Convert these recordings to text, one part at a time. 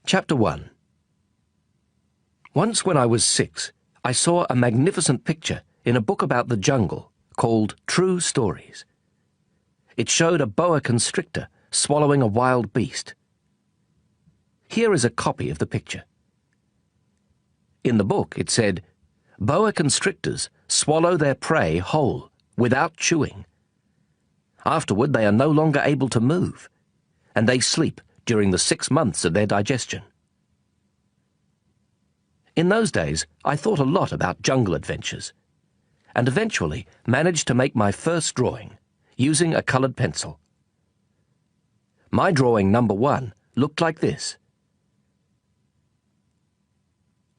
Chapter 1. Once when I was 6, I saw a magnificent picture in a book about the jungle called True Stories. It showed a boa constrictor swallowing a wild beast. Here is a copy of the picture. In the book it said, "Boa constrictors swallow their prey whole, without chewing. Afterward they are no longer able to move, and they sleep during the 6 months of their digestion." In those days, I thought a lot about jungle adventures, and eventually managed to make my first drawing, using a coloured pencil. My drawing number 1 looked like this.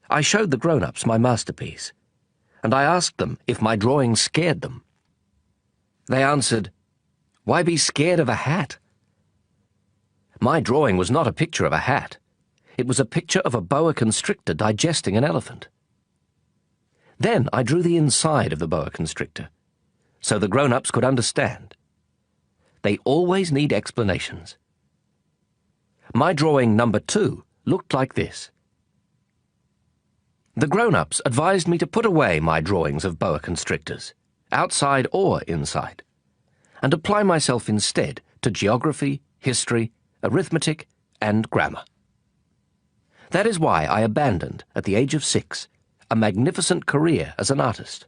I showed the grown-ups my masterpiece, and I asked them if my drawing scared them. They answered, "Why be scared of a hat?" My drawing was not a picture of a hat. It was a picture of a boa constrictor digesting an elephant. Then I drew the inside of the boa constrictor, so the grown-ups could understand. They always need explanations. My drawing number 2 looked like this. The grown-ups advised me to put away my drawings of boa constrictors, outside or inside, and apply myself instead to geography, history, arithmetic, and grammar. That is why I abandoned, at the age of 6, a magnificent career as an artist.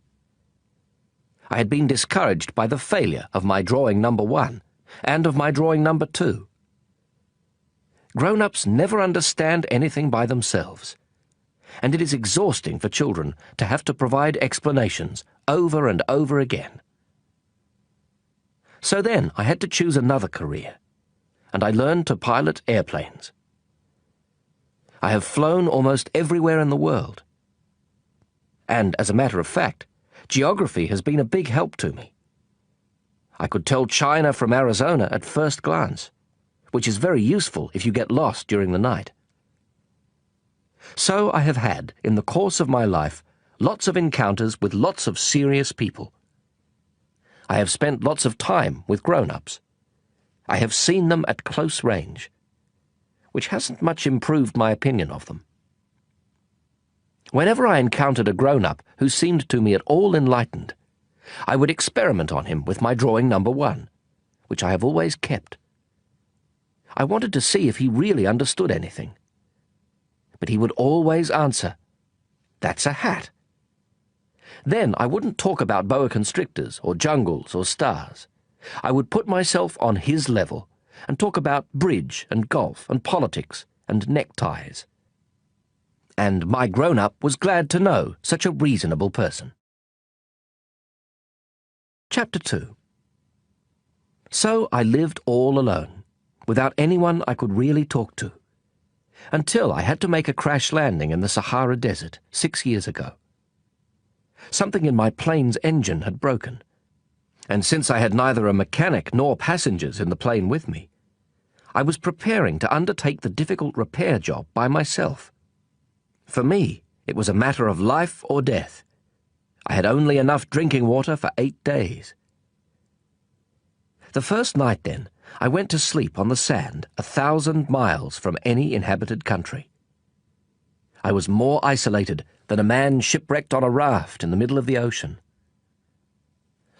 I had been discouraged by the failure of my drawing number 1 and of my drawing number 2. Grown-ups never understand anything by themselves, and it is exhausting for children to have to provide explanations over and over again. So then I had to choose another career, and I learned to pilot airplanes. I have flown almost everywhere in the world. And, as a matter of fact, geography has been a big help to me. I could tell China from Arizona at first glance, which is very useful if you get lost during the night. So I have had, in the course of my life, lots of encounters with lots of serious people. I have spent lots of time with grown-ups. I have seen them at close range, which hasn't much improved my opinion of them. Whenever I encountered a grown-up who seemed to me at all enlightened, I would experiment on him with my drawing number 1, which I have always kept. I wanted to see if he really understood anything. But he would always answer, "That's a hat." Then I wouldn't talk about boa constrictors or jungles or stars. I would put myself on his level and talk about bridge and golf and politics and neckties. And my grown-up was glad to know such a reasonable person. Chapter 2. So I lived all alone, without anyone I could really talk to, until I had to make a crash landing in the Sahara Desert 6 years ago. Something in my plane's engine had broken, and since I had neither a mechanic nor passengers in the plane with me, I was preparing to undertake the difficult repair job by myself. For me, it was a matter of life or death. I had only enough drinking water for 8 days. The first night, then, I went to sleep on the sand 1,000 miles from any inhabited country. I was more isolated than a man shipwrecked on a raft in the middle of the ocean.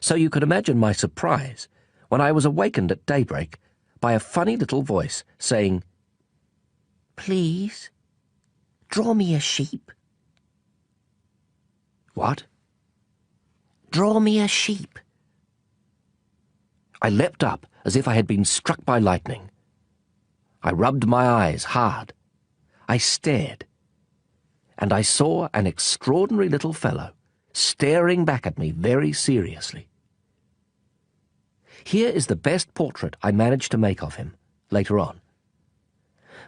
So you could imagine my surprise when I was awakened at daybreak by a funny little voice saying, "Please, draw me a sheep." What? "Draw me a sheep." I leapt up as if I had been struck by lightning. I rubbed my eyes hard. I stared, and I saw an extraordinary little fellow staring back at me very seriously. Here is the best portrait I managed to make of him, later on.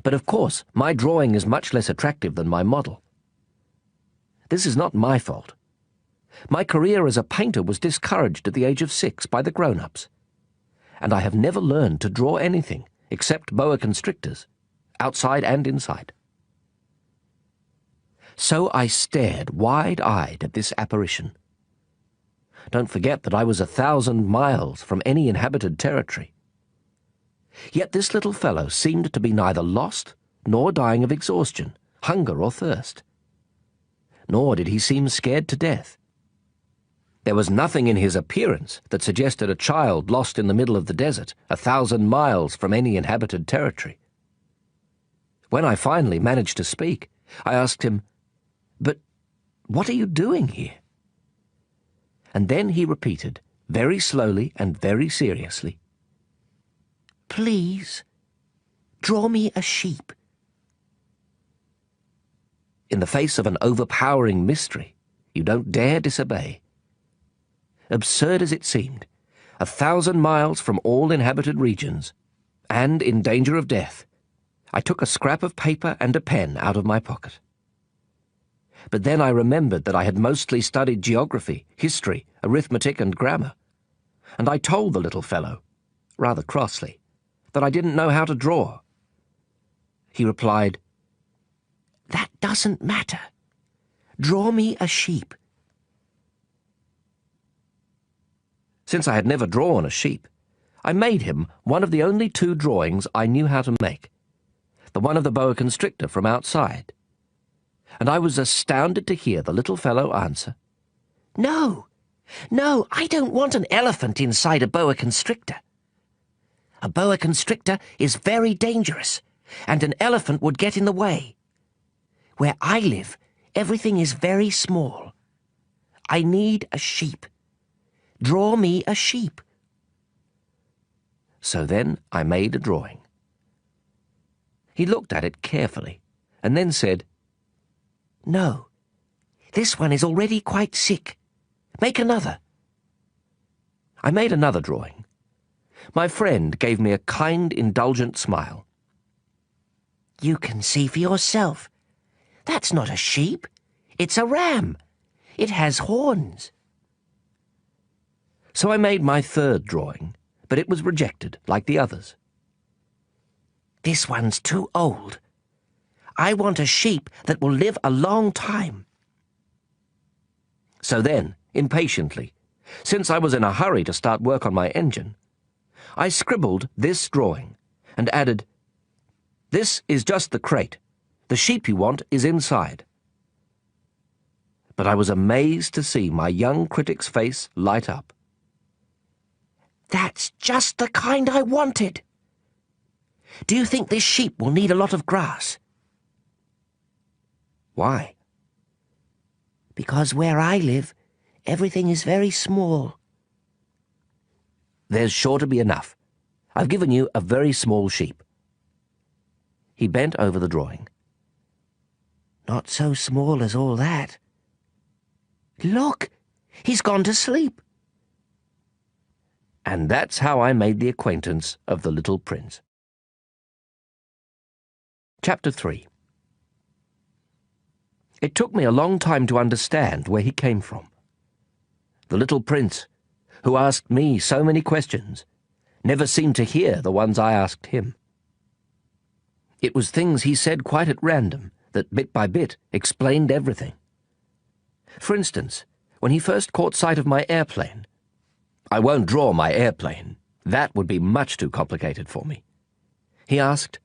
But of course, my drawing is much less attractive than my model. This is not my fault. My career as a painter was discouraged at the age of 6 by the grown-ups, and I have never learned to draw anything except boa constrictors, outside and inside. So I stared wide-eyed at this apparition. Don't forget that I was 1,000 miles from any inhabited territory. Yet this little fellow seemed to be neither lost nor dying of exhaustion, hunger or thirst. Nor did he seem scared to death. There was nothing in his appearance that suggested a child lost in the middle of the desert, 1,000 miles from any inhabited territory. When I finally managed to speak, I asked him, "But what are you doing here?" And then he repeated, very slowly and very seriously, "Please, draw me a sheep." In the face of an overpowering mystery, you don't dare disobey. Absurd as it seemed, 1,000 miles from all inhabited regions, and in danger of death, I took a scrap of paper and a pen out of my pocket. But then I remembered that I had mostly studied geography, history, arithmetic, and grammar, and I told the little fellow, rather crossly, that I didn't know how to draw. He replied, "That doesn't matter. Draw me a sheep." Since I had never drawn a sheep, I made him one of the only 2 drawings I knew how to make, the one of the boa constrictor from outside. And I was astounded to hear the little fellow answer, "No, I don't want an elephant inside a boa constrictor. A boa constrictor is very dangerous, and an elephant would get in the way. Where I live, everything is very small. I need a sheep. Draw me a sheep." So then I made a drawing. He looked at it carefully, and then said, "No, this one is already quite sick. Make another." I made another drawing. My friend gave me a kind, indulgent smile. "You can see for yourself. That's not a sheep. It's a ram. It has horns." So I made my 3rd drawing, but it was rejected, like the others. "This one's too old. I want a sheep that will live a long time." So then, impatiently, since I was in a hurry to start work on my engine, I scribbled this drawing and added, "This is just the crate. The sheep you want is inside." But I was amazed to see my young critic's face light up. "That's just the kind I wanted. Do you think this sheep will need a lot of grass?" "Why?" "Because where I live, everything is very small." "There's sure to be enough. I've given you a very small sheep." He bent over the drawing. "Not so small as all that. Look, he's gone to sleep." And that's how I made the acquaintance of the little prince. Chapter 3. It took me a long time to understand where he came from. The little prince, who asked me so many questions, never seemed to hear the ones I asked him. It was things he said quite at random that bit by bit explained everything. For instance, when he first caught sight of my airplane, I won't draw my airplane. That would be much too complicated for me. He asked,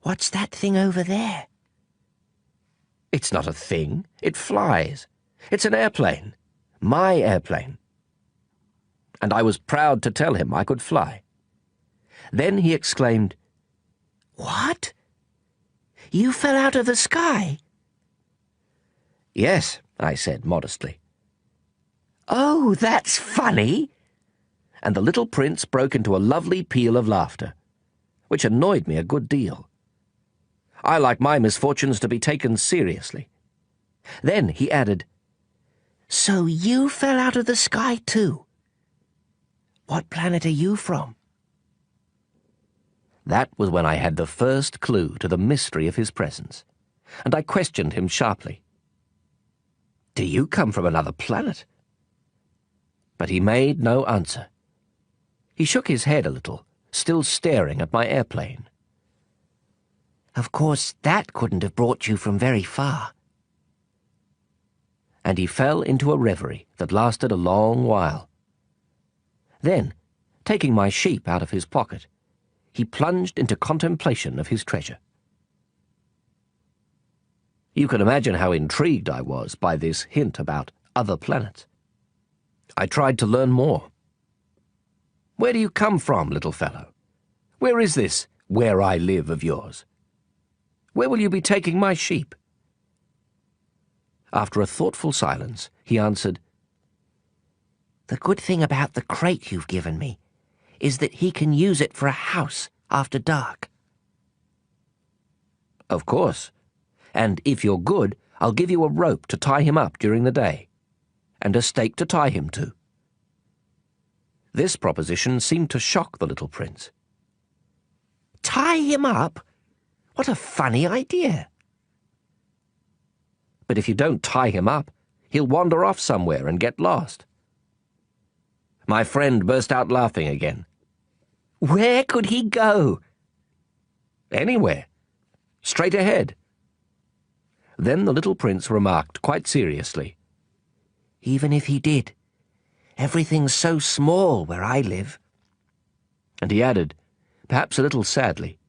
"What's that thing over there?" "It's not a thing. It flies. It's an airplane. My airplane." And I was proud to tell him I could fly. Then he exclaimed, "What? You fell out of the sky?" "Yes," I said modestly. "Oh, that's funny!" And the little prince broke into a lovely peal of laughter, which annoyed me a good deal. I like my misfortunes to be taken seriously. Then he added, "So you fell out of the sky too? What planet are you from?" That was when I had the first clue to the mystery of his presence, and I questioned him sharply. "Do you come from another planet?" But he made no answer. He shook his head a little, still staring at my airplane. "Of course, that couldn't have brought you from very far." And he fell into a reverie that lasted a long while. Then, taking my sheep out of his pocket, he plunged into contemplation of his treasure. You can imagine how intrigued I was by this hint about other planets. I tried to learn more. Where do you come from, little fellow? Where is this where I live of yours? Where will you be taking my sheep? After a thoughtful silence, he answered, "The good thing about the crate you've given me is that he can use it for a house after dark." "Of course. And if you're good, I'll give you a rope to tie him up during the day, and a stake to tie him to." This proposition seemed to shock the little prince. "Tie him up? What a funny idea." "But if you don't tie him up, he'll wander off somewhere and get lost." My friend burst out laughing again. "Where could he go?" "Anywhere. Straight ahead." Then the little prince remarked quite seriously, "Even if he did, everything's so small where I live." And he added, perhaps a little sadly,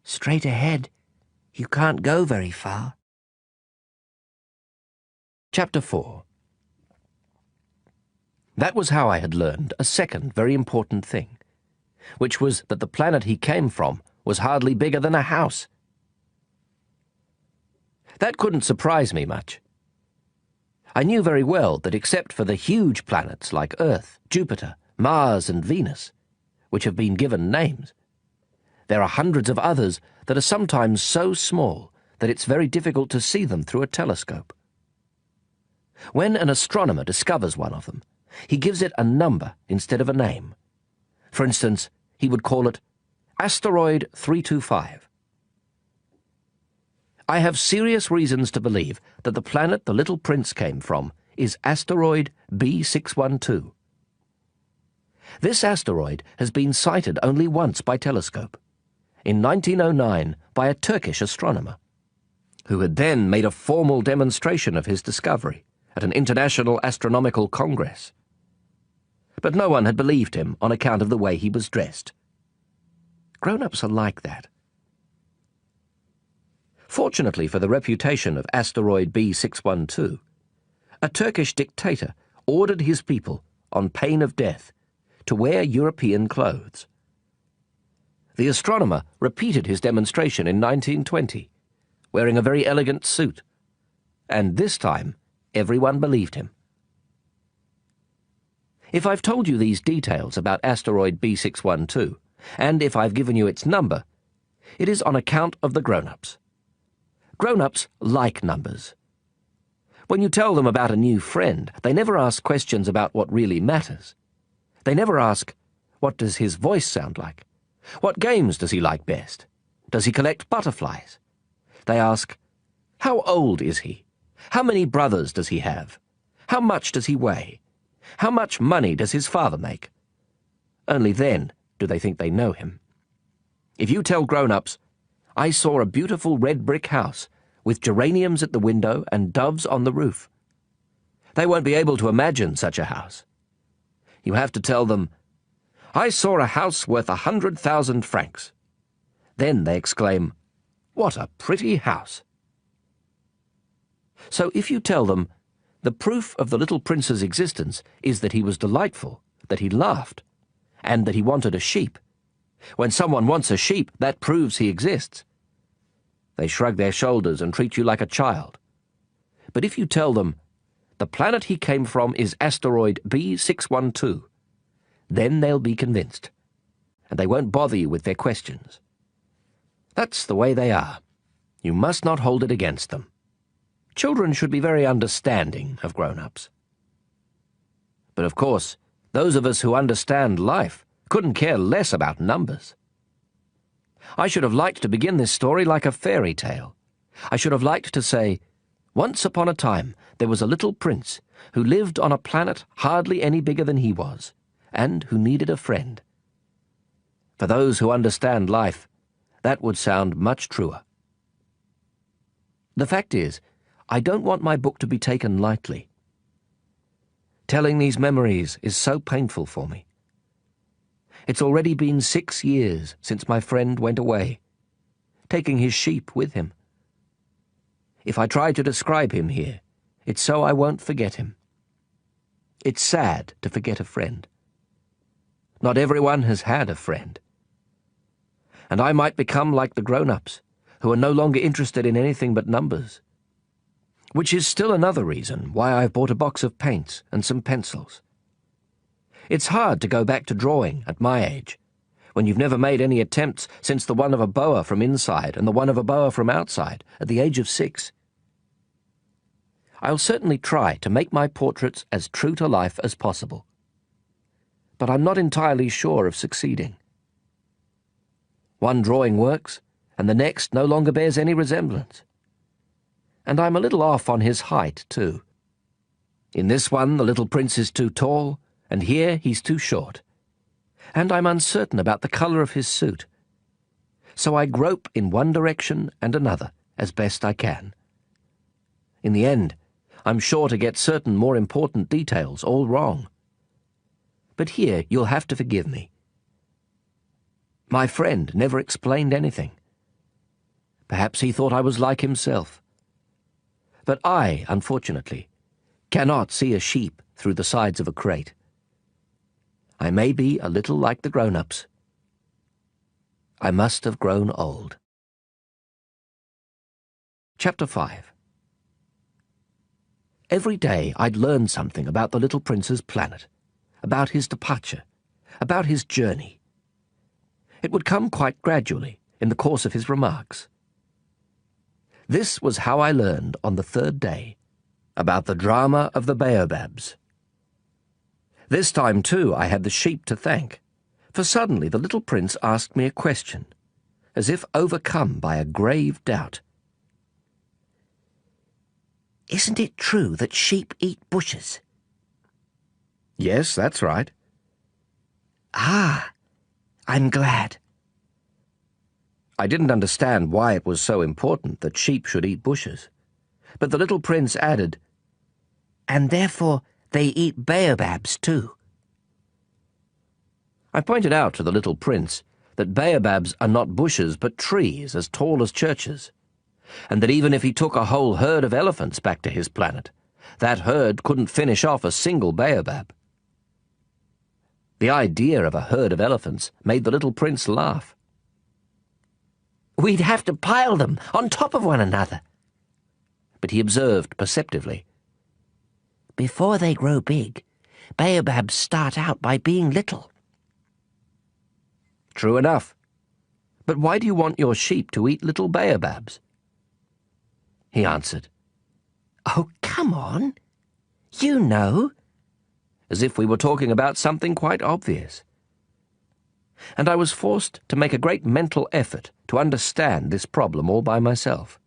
"Straight ahead, you can't go very far." Chapter 4. That was how I had learned a second very important thing, which was that the planet he came from was hardly bigger than a house. That couldn't surprise me much. I knew very well that except for the huge planets like Earth, Jupiter, Mars, and Venus, which have been given names, there are hundreds of others that are sometimes so small that it's very difficult to see them through a telescope. When an astronomer discovers one of them, he gives it a number instead of a name. For instance, he would call it Asteroid 325. I have serious reasons to believe that the planet the little prince came from is Asteroid B612. This asteroid has been sighted only once by telescope, in 1909 by a Turkish astronomer, who had then made a formal demonstration of his discovery at an international astronomical congress. But no one had believed him on account of the way he was dressed. Grown-ups are like that. Fortunately for the reputation of Asteroid B612, a Turkish dictator ordered his people, on pain of death, to wear European clothes. The astronomer repeated his demonstration in 1920, wearing a very elegant suit, and this time everyone believed him. If I've told you these details about Asteroid B612, and if I've given you its number, it is on account of the grown-ups. Grown-ups like numbers. When you tell them about a new friend, they never ask questions about what really matters. They never ask, what does his voice sound like? What games does he like best? Does he collect butterflies? They ask, how old is he? How many brothers does he have? How much does he weigh? How much money does his father make? Only then do they think they know him. If you tell grown-ups, I saw a beautiful red brick house with geraniums at the window and doves on the roof, they won't be able to imagine such a house. You have to tell them, I saw a house worth 100,000 francs. Then they exclaim, what a pretty house. So if you tell them, the proof of the little prince's existence is that he was delightful, that he laughed, and that he wanted a sheep. When someone wants a sheep, that proves he exists. They shrug their shoulders and treat you like a child. But if you tell them, the planet he came from is asteroid B612, then they'll be convinced, and they won't bother you with their questions. That's the way they are. You must not hold it against them. Children should be very understanding of grown-ups. But of course, those of us who understand life couldn't care less about numbers. I should have liked to begin this story like a fairy tale. I should have liked to say, once upon a time there was a little prince who lived on a planet hardly any bigger than he was, and who needed a friend. For those who understand life, that would sound much truer. The fact is, I don't want my book to be taken lightly. Telling these memories is so painful for me. It's already been 6 years since my friend went away, taking his sheep with him. If I try to describe him here, it's so I won't forget him. It's sad to forget a friend. Not everyone has had a friend. And I might become like the grown-ups, who are no longer interested in anything but numbers. Which is still another reason why I've bought a box of paints and some pencils. It's hard to go back to drawing at my age, when you've never made any attempts since the one of a boa from inside and the one of a boa from outside at the age of 6. I'll certainly try to make my portraits as true to life as possible. But I'm not entirely sure of succeeding. One drawing works, and the next no longer bears any resemblance. And I'm a little off on his height, too. In this one, the little prince is too tall, and here he's too short. And I'm uncertain about the colour of his suit. So I grope in one direction and another, as best I can. In the end, I'm sure to get certain more important details all wrong. But here you'll have to forgive me. My friend never explained anything. Perhaps he thought I was like himself. But I, unfortunately, cannot see a sheep through the sides of a crate. I may be a little like the grown-ups. I must have grown old. Chapter 5. Every day I'd learn something about the little prince's planet, about his departure, about his journey. It would come quite gradually in the course of his remarks. This was how I learned on the 3rd day about the drama of the baobabs. This time, too, I had the sheep to thank, for suddenly the little prince asked me a question, as if overcome by a grave doubt. Isn't it true that sheep eat bushes? Yes, that's right. Ah, I'm glad. I didn't understand why it was so important that sheep should eat bushes, but the little prince added, And therefore they eat baobabs too. I pointed out to the little prince that baobabs are not bushes but trees as tall as churches, and that even if he took a whole herd of elephants back to his planet, that herd couldn't finish off a single baobab. The idea of a herd of elephants made the little prince laugh. We'd have to pile them on top of one another. But he observed perceptively. Before they grow big, baobabs start out by being little. True enough. But why do you want your sheep to eat little baobabs? He answered. Oh, come on. You know. As if we were talking about something quite obvious. And I was forced to make a great mental effort to understand this problem all by myself.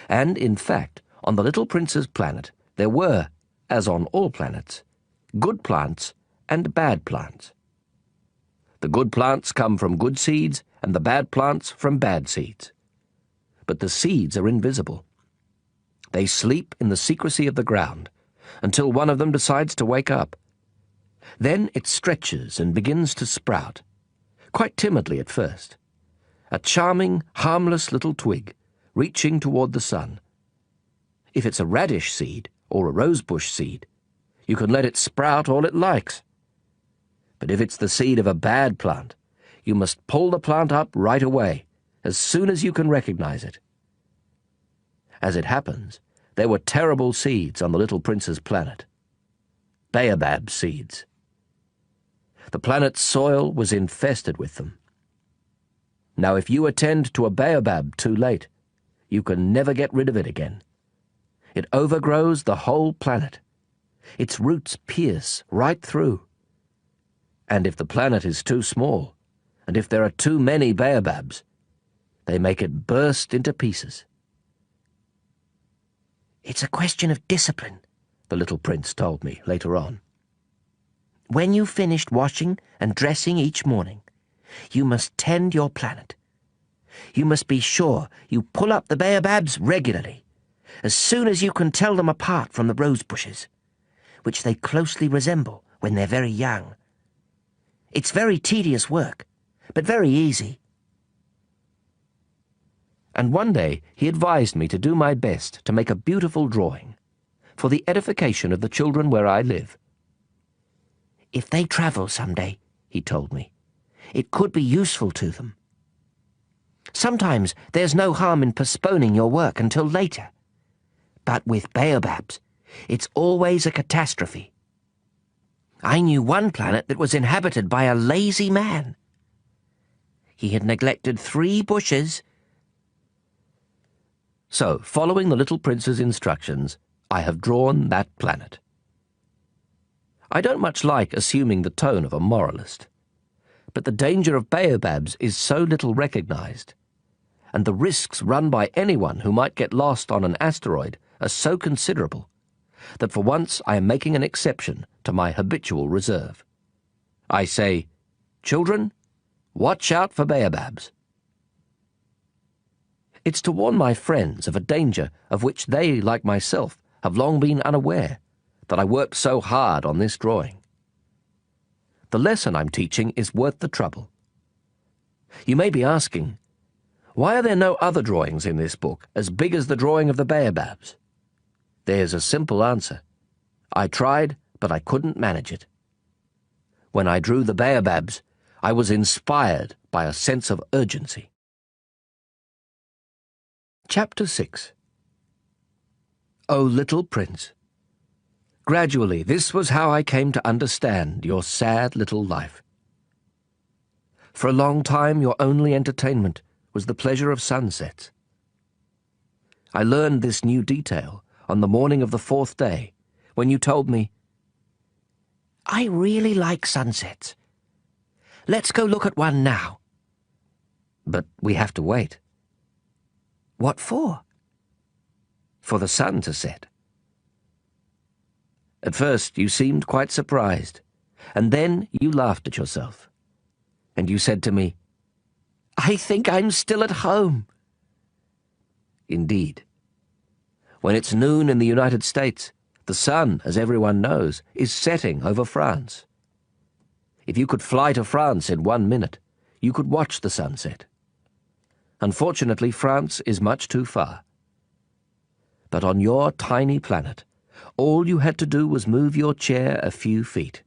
And, in fact, on the little prince's planet, there were, as on all planets, good plants and bad plants. The good plants come from good seeds and the bad plants from bad seeds. But the seeds are invisible. They sleep in the secrecy of the ground until one of them decides to wake up. Then it stretches and begins to sprout, quite timidly at first, a charming, harmless little twig reaching toward the sun. If it's a radish seed or a rosebush seed, you can let it sprout all it likes. But if it's the seed of a bad plant, you must pull the plant up right away, as soon as you can recognize it. As it happens, there were terrible seeds on the little prince's planet. Baobab seeds. The planet's soil was infested with them. Now, if you attend to a baobab too late, you can never get rid of it again. It overgrows the whole planet. Its roots pierce right through. And if the planet is too small, and if there are too many baobabs, they make it burst into pieces. It's a question of discipline, the little prince told me later on. When you've finished washing and dressing each morning, you must tend your planet. You must be sure you pull up the baobabs regularly, as soon as you can tell them apart from the rose bushes, which they closely resemble when they're very young. It's very tedious work, but very easy. And one day he advised me to do my best to make a beautiful drawing for the edification of the children where I live. If they travel someday, he told me, it could be useful to them. Sometimes there's no harm in postponing your work until later. But with baobabs, it's always a catastrophe. I knew one planet that was inhabited by a lazy man. He had neglected 3 bushes. So, following the little prince's instructions, I have drawn that planet. I don't much like assuming the tone of a moralist, but the danger of baobabs is so little recognized, and the risks run by anyone who might get lost on an asteroid are so considerable, that for once I am making an exception to my habitual reserve. I say, children, watch out for baobabs. It's to warn my friends of a danger of which they, like myself, have long been unaware, that I worked so hard on this drawing. The lesson I'm teaching is worth the trouble. You may be asking, why are there no other drawings in this book as big as the drawing of the baobabs? There's a simple answer. I tried, but I couldn't manage it. When I drew the baobabs, I was inspired by a sense of urgency. Chapter 6. O little prince, gradually this was how I came to understand your sad little life. For a long time your only entertainment was the pleasure of sunsets. I learned this new detail on the morning of the 4th day, when you told me, I really like sunsets. Let's go look at one now. But we have to wait. What for? For the sun to set. At first you seemed quite surprised, and then you laughed at yourself. And you said to me, I think I'm still at home. Indeed. When it's noon in the United States, the sun, as everyone knows, is setting over France. If you could fly to France in 1 minute, you could watch the sunset. Unfortunately, France is much too far. But on your tiny planet, all you had to do was move your chair a few feet,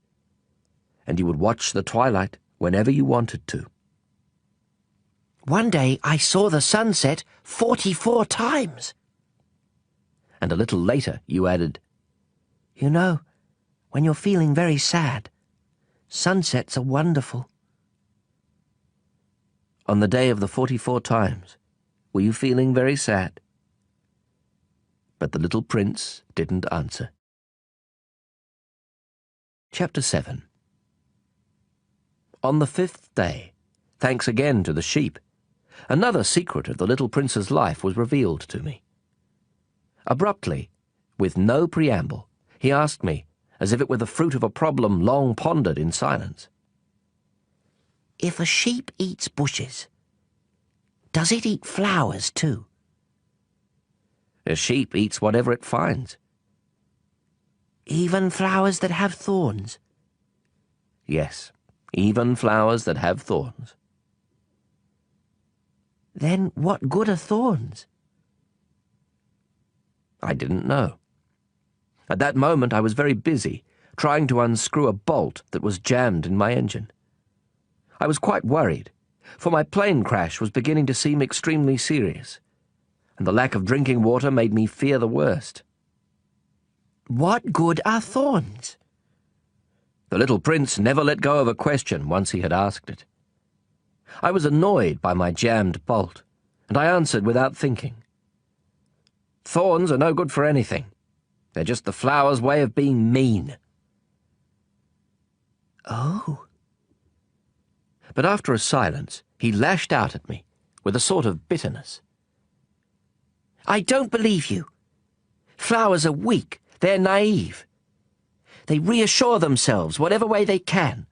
and you would watch the twilight whenever you wanted to. One day I saw the sunset 44 times. And a little later you added, You know, when you're feeling very sad, sunsets are wonderful. On the day of the 44 times, were you feeling very sad? But the little prince didn't answer. Chapter 7. On the 5th day, thanks again to the sheep, another secret of the little prince's life was revealed to me. Abruptly, with no preamble, he asked me, as if it were the fruit of a problem long pondered in silence. If a sheep eats bushes, does it eat flowers too? A sheep eats whatever it finds. Even flowers that have thorns? Yes, even flowers that have thorns. Then what good are thorns? I didn't know. At that moment I was very busy, trying to unscrew a bolt that was jammed in my engine. I was quite worried, for my plane crash was beginning to seem extremely serious, and the lack of drinking water made me fear the worst. What good are thorns? The little prince never let go of a question once he had asked it. I was annoyed by my jammed bolt, and I answered without thinking. Thorns are no good for anything. They're just the flower's way of being mean. Oh. But after a silence, he lashed out at me with a sort of bitterness. I don't believe you. Flowers are weak. They're naive. They reassure themselves whatever way they can.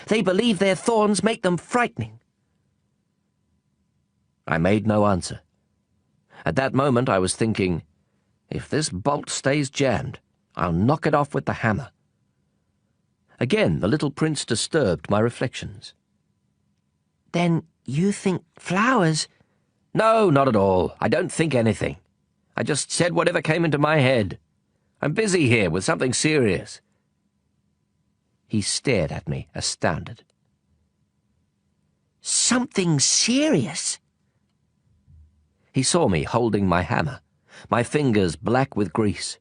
They believe their thorns make them frightening. I made no answer. At that moment I was thinking, if this bolt stays jammed, I'll knock it off with the hammer. Again the little prince disturbed my reflections. Then you think flowers No, not at all. I don't think anything. I just said whatever came into my head. I'm busy here with something serious." He stared at me, astounded. "Something serious?" He saw me holding my hammer, my fingers black with grease,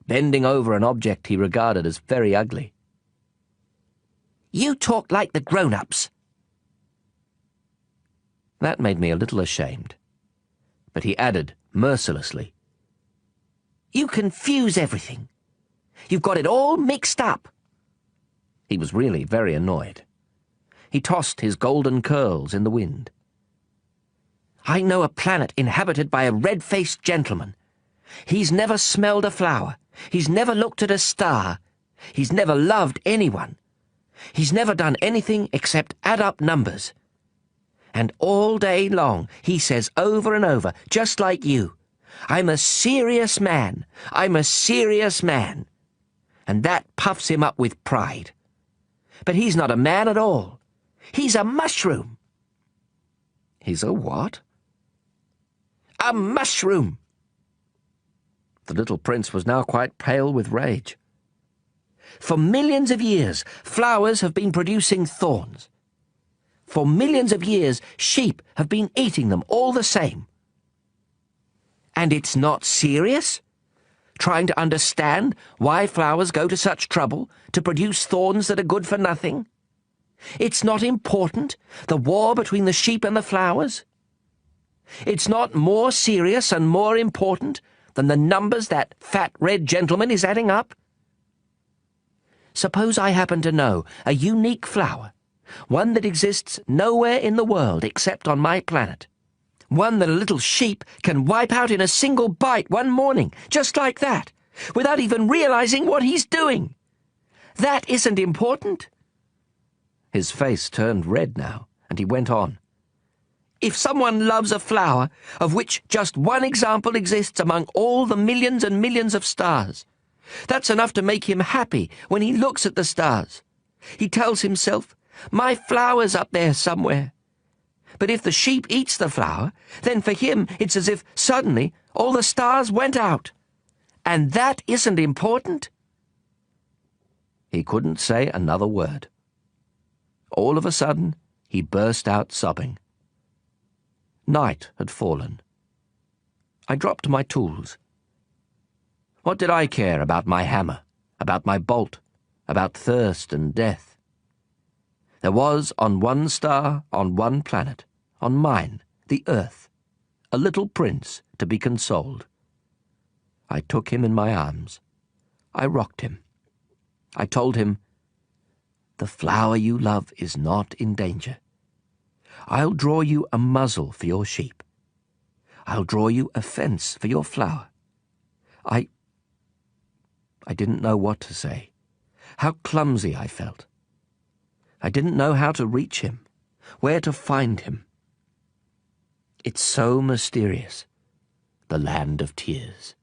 bending over an object he regarded as very ugly. "You talk like the grown-ups." That made me a little ashamed. But he added, mercilessly, "You confuse everything. You've got it all mixed up." He was really very annoyed. He tossed his golden curls in the wind. "I know a planet inhabited by a red-faced gentleman. He's never smelled a flower. He's never looked at a star. He's never loved anyone. He's never done anything except add up numbers. And all day long he says over and over, just like you, 'I'm a serious man. I'm a serious man.' And that puffs him up with pride. But he's not a man at all. He's a mushroom." "He's a what?" "A mushroom." The little prince was now quite pale with rage. "For millions of years, flowers have been producing thorns. For millions of years, sheep have been eating them all the same. And it's not serious? Trying to understand why flowers go to such trouble to produce thorns that are good for nothing? It's not important, the war between the sheep and the flowers? It's not more serious and more important than the numbers that fat red gentleman is adding up? Suppose I happen to know a unique flower, one that exists nowhere in the world except on my planet, one that a little sheep can wipe out in a single bite one morning, just like that, without even realizing what he's doing. That isn't important." His face turned red now, and he went on. "If someone loves a flower of which just one example exists among all the millions and millions of stars, that's enough to make him happy when he looks at the stars. He tells himself, 'My flower's up there somewhere.' But if the sheep eats the flower, then for him it's as if suddenly all the stars went out. And that isn't important." He couldn't say another word. All of a sudden, he burst out sobbing. Night had fallen. I dropped my tools. What did I care about my hammer, about my bolt, about thirst and death? There was on one star, on one planet, on mine, the Earth, a little prince to be consoled. I took him in my arms. I rocked him. I told him, "The flower you love is not in danger. I'll draw you a muzzle for your sheep. I'll draw you a fence for your flower." I didn't know what to say, how clumsy I felt. I didn't know how to reach him, where to find him. It's so mysterious, the land of tears.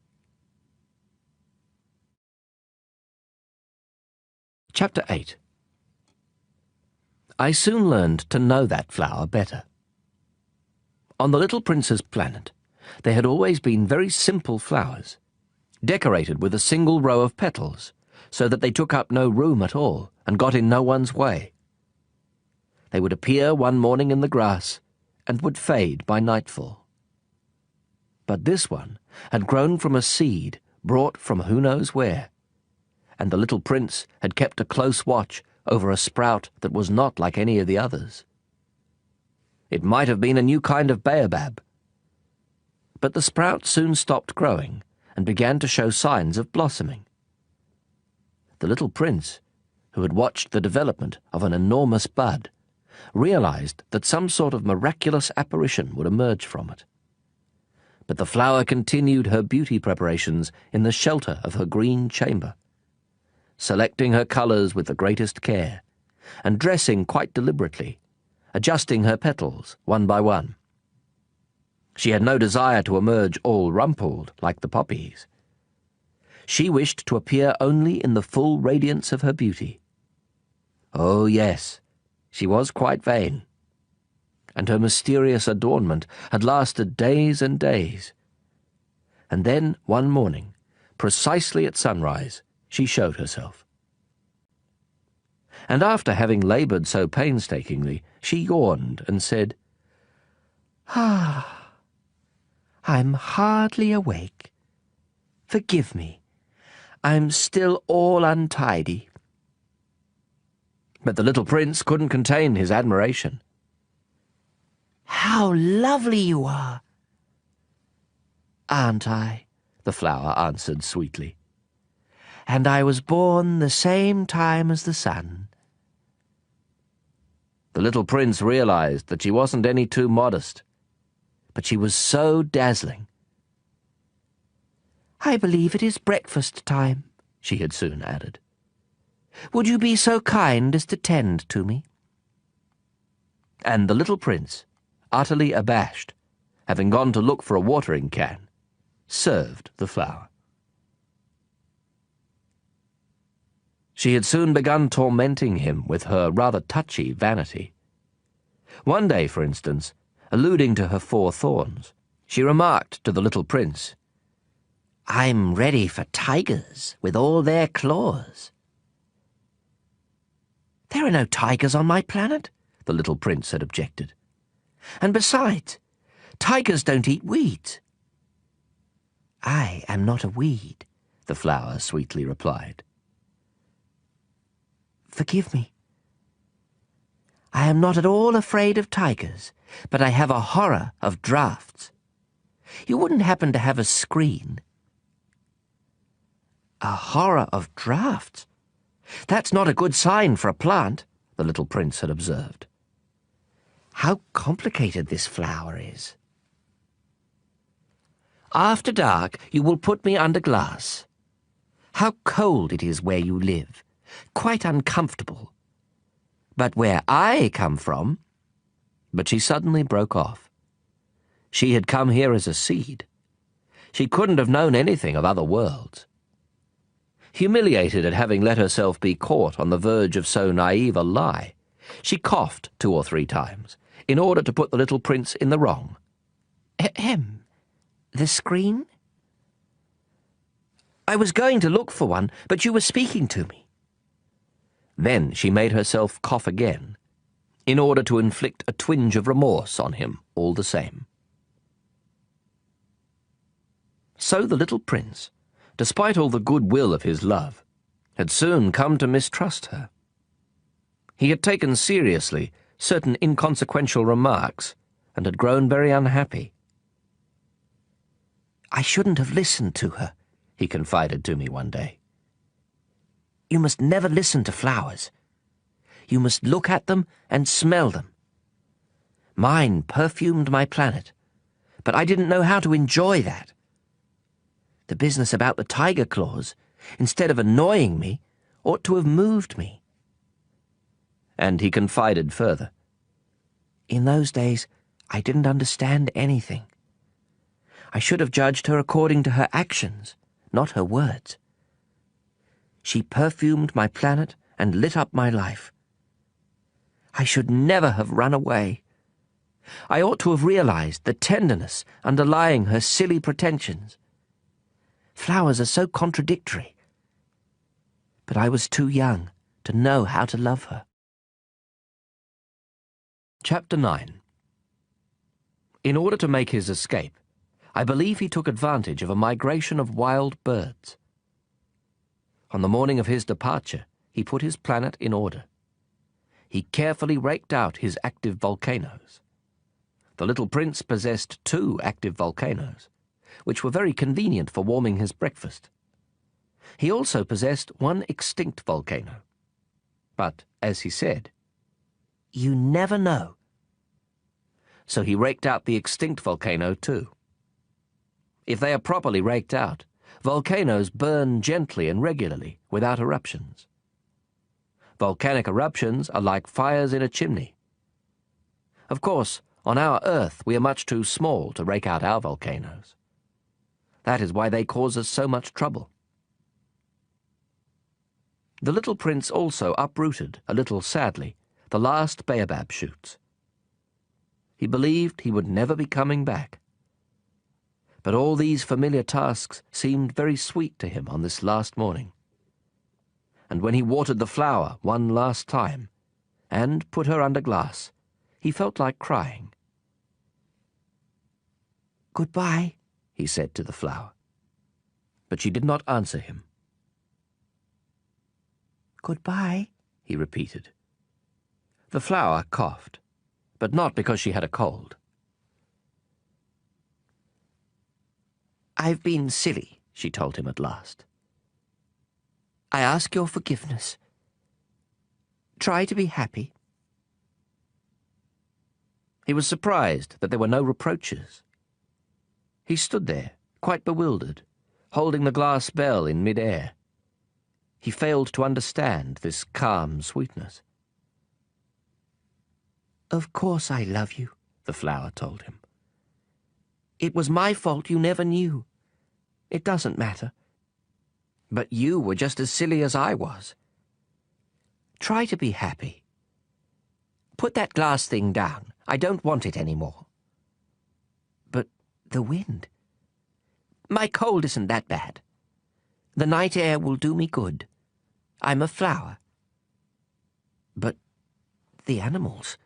Chapter 8. I soon learned to know that flower better. On the little prince's planet, there had always been very simple flowers, decorated with a single row of petals, so that they took up no room at all and got in no one's way. They would appear one morning in the grass and would fade by nightfall. But this one had grown from a seed brought from who knows where, and the little prince had kept a close watch over a sprout that was not like any of the others. It might have been a new kind of baobab. But the sprout soon stopped growing and began to show signs of blossoming. The little prince, who had watched the development of an enormous bud, realized that some sort of miraculous apparition would emerge from it. But the flower continued her beauty preparations in the shelter of her green chamber, selecting her colors with the greatest care, and dressing quite deliberately, adjusting her petals one by one. She had no desire to emerge all rumpled like the poppies. She wished to appear only in the full radiance of her beauty. Oh yes, she was quite vain. and her mysterious adornment had lasted days and days. And then, one morning, precisely at sunrise, she showed herself. And after having laboured so painstakingly, she yawned and said, "Ah, I'm hardly awake. Forgive me. I'm still all untidy." But the little prince couldn't contain his admiration. "How lovely you are!" "Aren't I?" the flower answered sweetly. "And I was born the same time as the sun." The little prince realized that she wasn't any too modest, but she was so dazzling. "I believe it is breakfast time," she had soon added. "Would you be so kind as to tend to me?" And the little prince, utterly abashed, having gone to look for a watering can, served the flower. She had soon begun tormenting him with her rather touchy vanity. One day, for instance, alluding to her 4 thorns, she remarked to the little prince, "I'm ready for tigers with all their claws." "There are no tigers on my planet," the little prince had objected. "And besides, tigers don't eat weeds." "I am not a weed," the flower sweetly replied. "Forgive me. I am not at all afraid of tigers, but I have a horror of draughts. You wouldn't happen to have a screen?" "A horror of draughts? That's not a good sign for a plant," the little prince had observed. "How complicated this flower is." "After dark you will put me under glass. How cold it is where you live. Quite uncomfortable. But where I come from—" But she suddenly broke off. She had come here as a seed. She couldn't have known anything of other worlds. Humiliated at having let herself be caught on the verge of so naive a lie, she coughed 2 or 3 times, in order to put the little prince in the wrong. "Ahem. The screen?" "I was going to look for one, but you were speaking to me." Then she made herself cough again, in order to inflict a twinge of remorse on him all the same. So the little prince, despite all the goodwill of his love, had soon come to mistrust her. He had taken seriously certain inconsequential remarks and had grown very unhappy. "I shouldn't have listened to her," he confided to me one day. "You must never listen to flowers. You must look at them and smell them. Mine perfumed my planet, but I didn't know how to enjoy that. The business about the tiger claws, instead of annoying me, ought to have moved me." And he confided further, "In those days, I didn't understand anything. I should have judged her according to her actions, not her words. She perfumed my planet and lit up my life. I should never have run away. I ought to have realized the tenderness underlying her silly pretensions. Flowers are so contradictory. But I was too young to know how to love her." Chapter 9. In order to make his escape, I believe he took advantage of a migration of wild birds. On the morning of his departure, he put his planet in order. He carefully raked out his active volcanoes. The little prince possessed 2 active volcanoes, which were very convenient for warming his breakfast. He also possessed 1 extinct volcano. But, as he said, "You never know." So he raked out the extinct volcano too. If they are properly raked out, volcanoes burn gently and regularly, without eruptions. Volcanic eruptions are like fires in a chimney. Of course, on our Earth we are much too small to rake out our volcanoes. That is why they cause us so much trouble. The little prince also uprooted, a little sadly, the last baobab shoots. He believed he would never be coming back. But all these familiar tasks seemed very sweet to him on this last morning. And when he watered the flower one last time, and put her under glass, he felt like crying. "Goodbye," he said to the flower. But she did not answer him. "Goodbye," he repeated. The flower coughed, but not because she had a cold. "I've been silly," she told him at last. "I ask your forgiveness. Try to be happy." He was surprised that there were no reproaches. He stood there, quite bewildered, holding the glass bell in mid-air. He failed to understand this calm sweetness. "Of course I love you," the flower told him. "It was my fault you never knew. It doesn't matter. But you were just as silly as I was. Try to be happy. Put that glass thing down. I don't want it anymore." "But the wind." "My cold isn't that bad. The night air will do me good. I'm a flower." "But the animals.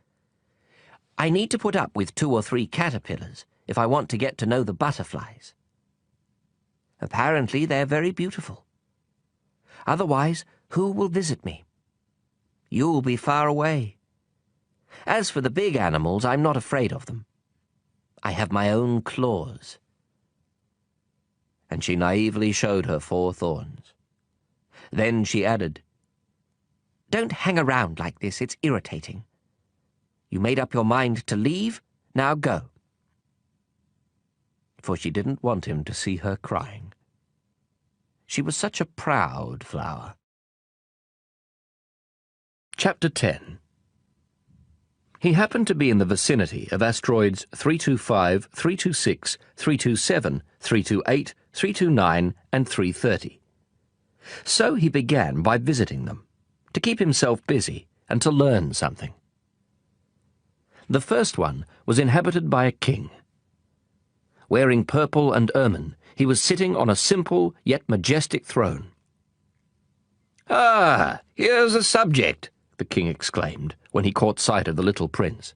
I need to put up with 2 or 3 caterpillars if I want to get to know the butterflies. Apparently they're very beautiful. Otherwise, who will visit me? You'll be far away. As for the big animals, I'm not afraid of them. I have my own claws." And she naively showed her 4 thorns. Then she added, "Don't hang around like this, it's irritating. You made up your mind to leave, now go." For she didn't want him to see her crying. She was such a proud flower. Chapter 10. He happened to be in the vicinity of asteroids 325, 326, 327, 328, 329, and 330. So he began by visiting them, to keep himself busy and to learn something. The first one was inhabited by a king. Wearing purple and ermine, he was sitting on a simple yet majestic throne. "Ah, here's a subject," the king exclaimed when he caught sight of the little prince.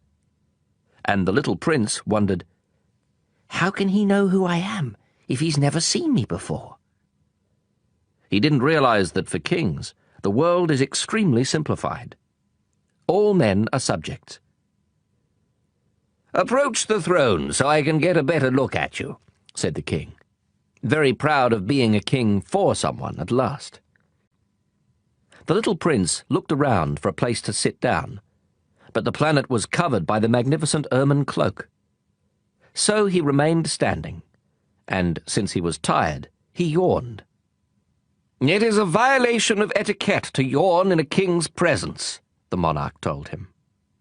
And the little prince wondered, "How can he know who I am if he's never seen me before?" He didn't realize that for kings, the world is extremely simplified. All men are subjects. "Approach the throne so I can get a better look at you," said the king, very proud of being a king for someone at last. The little prince looked around for a place to sit down, but the planet was covered by the magnificent ermine cloak. So he remained standing, and since he was tired, he yawned. "It is a violation of etiquette to yawn in a king's presence," the monarch told him.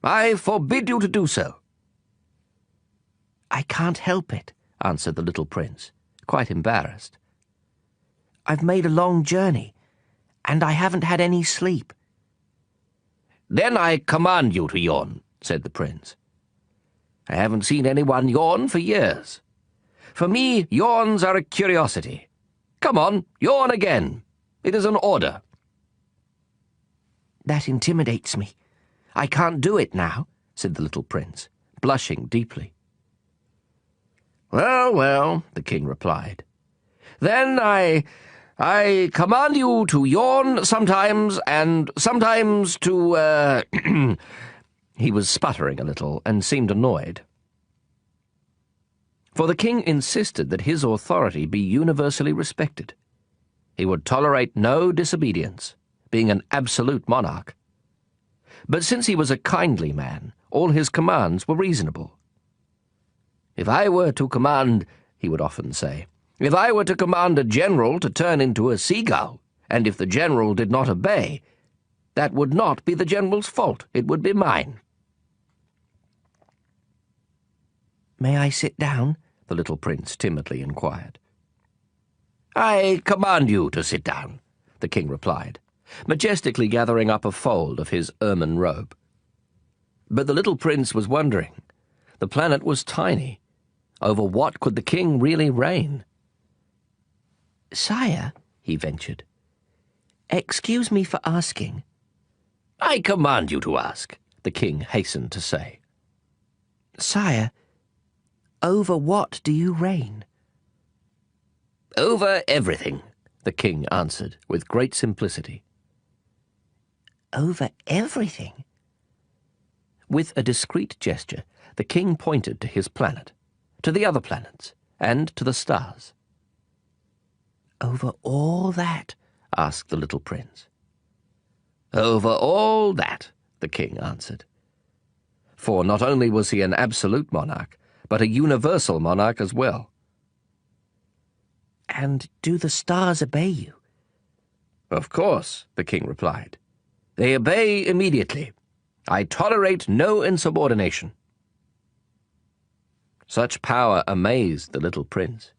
"I forbid you to do so." "I can't help it," answered the little prince, quite embarrassed. "I've made a long journey, and I haven't had any sleep." "Then I command you to yawn," said the prince. "I haven't seen anyone yawn for years. For me, yawns are a curiosity. Come on, yawn again. It is an order." "That intimidates me. I can't do it now," said the little prince, blushing deeply. "Well, well," the king replied. "Then I command you to yawn sometimes, and sometimes to, He was sputtering a little and seemed annoyed. For the king insisted that his authority be universally respected. He would tolerate no disobedience, being an absolute monarch. But since he was a kindly man, all his commands were reasonable. "If I were to command," he would often say, "if I were to command a general to turn into a seagull, and if the general did not obey, that would not be the general's fault, it would be mine." "May I sit down?" the little prince timidly inquired. "I command you to sit down," the king replied, majestically gathering up a fold of his ermine robe. But the little prince was wondering, The planet was tiny. Over what could the king really reign? "Sire," he ventured, "excuse me for asking." "I command you to ask," the king hastened to say. "Sire, over what do you reign?" "Over everything," the king answered with great simplicity. "Over everything?" With a discreet gesture, the king pointed to his planet, to the other planets, and to the stars. "Over all that?" asked the little prince. "Over all that," the king answered. For not only was he an absolute monarch, but a universal monarch as well. "And do the stars obey you?" "Of course," the king replied. "They obey immediately. I tolerate no insubordination." Such power amazed the little prince.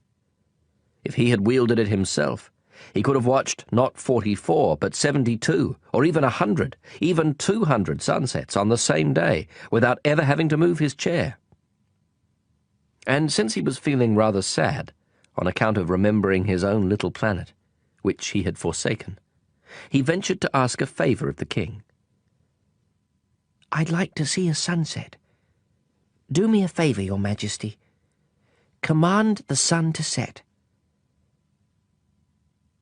If he had wielded it himself, he could have watched not 44, but 72, or even 100, even 200 sunsets on the same day, without ever having to move his chair. And since he was feeling rather sad, on account of remembering his own little planet, which he had forsaken, he ventured to ask a favor of the king. "I'd like to see a sunset. Do me a favor, Your Majesty. Command the sun to set."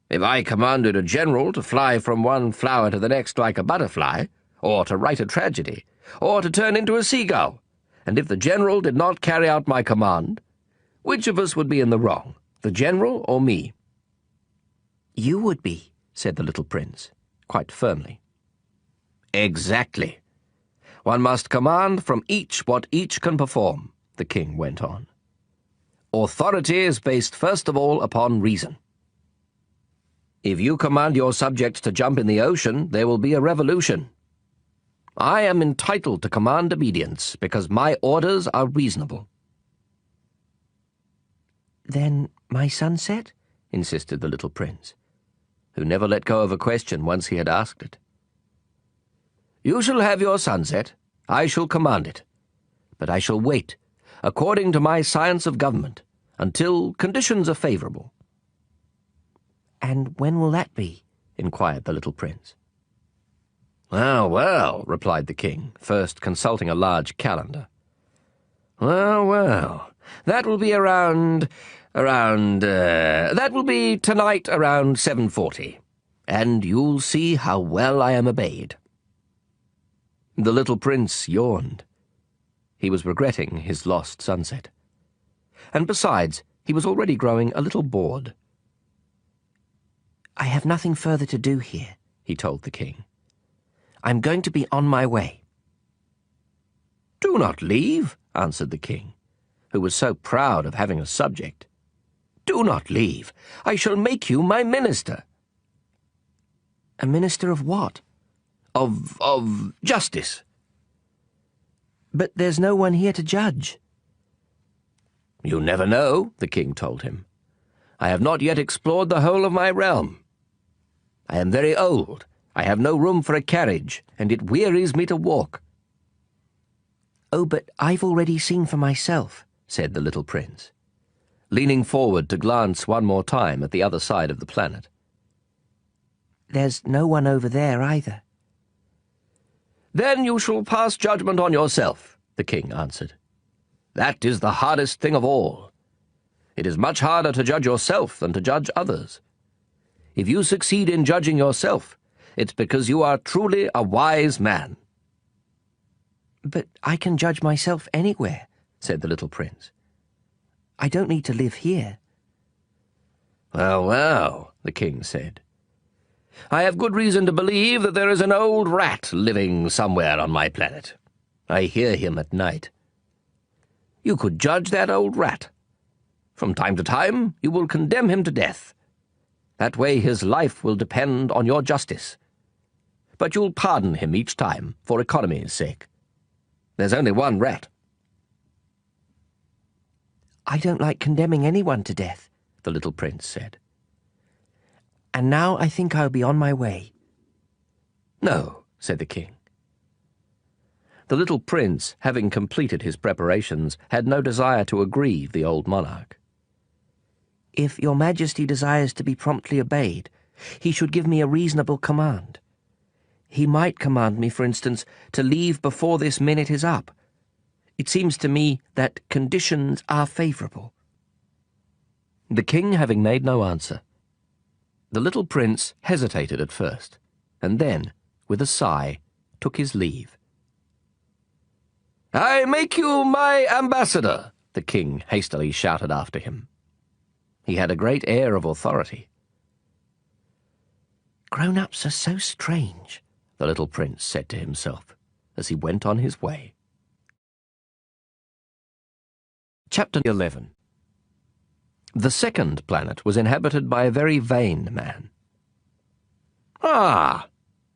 "If I commanded a general to fly from one flower to the next like a butterfly, or to write a tragedy, or to turn into a seagull, and if the general did not carry out my command, which of us would be in the wrong, the general or me?" "You would be," said the little prince, quite firmly. "Exactly. One must command from each what each can perform," the king went on. "Authority is based first of all upon reason. If you command your subjects to jump in the ocean, there will be a revolution. I am entitled to command obedience because my orders are reasonable." "Then my sunset?" insisted the little prince, who never let go of a question once he had asked it. "You shall have your sunset. I shall command it. But I shall wait, according to my science of government, until conditions are favorable." "And when will that be?" inquired the little prince. "Well, well," replied the king, first consulting a large calendar. "Well, well, that will be that will be tonight around 7:40, and you'll see how well I am obeyed." The little prince yawned. He was regretting his lost sunset. And besides, he was already growing a little bored. "I have nothing further to do here," he told the king. "I'm going to be on my way." "Do not leave," answered the king, who was so proud of having a subject. "Do not leave. I shall make you my minister." "A minister of what?" Of justice." "But there's no one here to judge." "You never know," the king told him. "I have not yet explored the whole of my realm. I am very old. I have no room for a carriage, and it wearies me to walk." "Oh, but I've already seen for myself," said the little prince, leaning forward to glance one more time at the other side of the planet. "There's no one over there either." "Then you shall pass judgment on yourself," the king answered. "That is the hardest thing of all. It is much harder to judge yourself than to judge others. If you succeed in judging yourself, it's because you are truly a wise man." "But I can judge myself anywhere," said the little prince. "I don't need to live here." "Well, well," the king said. "I have good reason to believe that there is an old rat living somewhere on my planet. I hear him at night. You could judge that old rat. From time to time, you will condemn him to death. That way his life will depend on your justice. But you'll pardon him each time, for economy's sake. There's only one rat." "I don't like condemning anyone to death," the little prince said. "And now I think I'll be on my way." "No," said the king. The little prince, having completed his preparations, had no desire to aggrieve the old monarch. "If your Majesty desires to be promptly obeyed, he should give me a reasonable command. He might command me, for instance, to leave before this minute is up. It seems to me that conditions are favourable." The king having made no answer, the little prince hesitated at first, and then, with a sigh, took his leave. "I make you my ambassador," the king hastily shouted after him. He had a great air of authority. "Grown-ups are so strange," the little prince said to himself as he went on his way. Chapter 11. The second planet was inhabited by a very vain man. "Ah,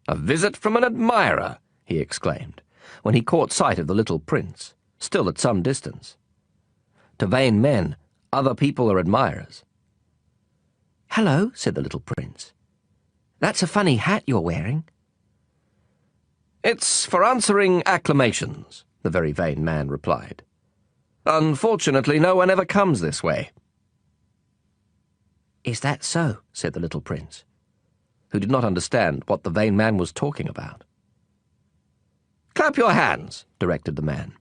a visit from an admirer," he exclaimed, when he caught sight of the little prince, still at some distance. To vain men, other people are admirers. "Hello," said the little prince. "That's a funny hat you're wearing." "It's for answering acclamations," the very vain man replied. "Unfortunately, no one ever comes this way." "Is that so?" said the little prince, who did not understand what the vain man was talking about. "Clap your hands," directed the man.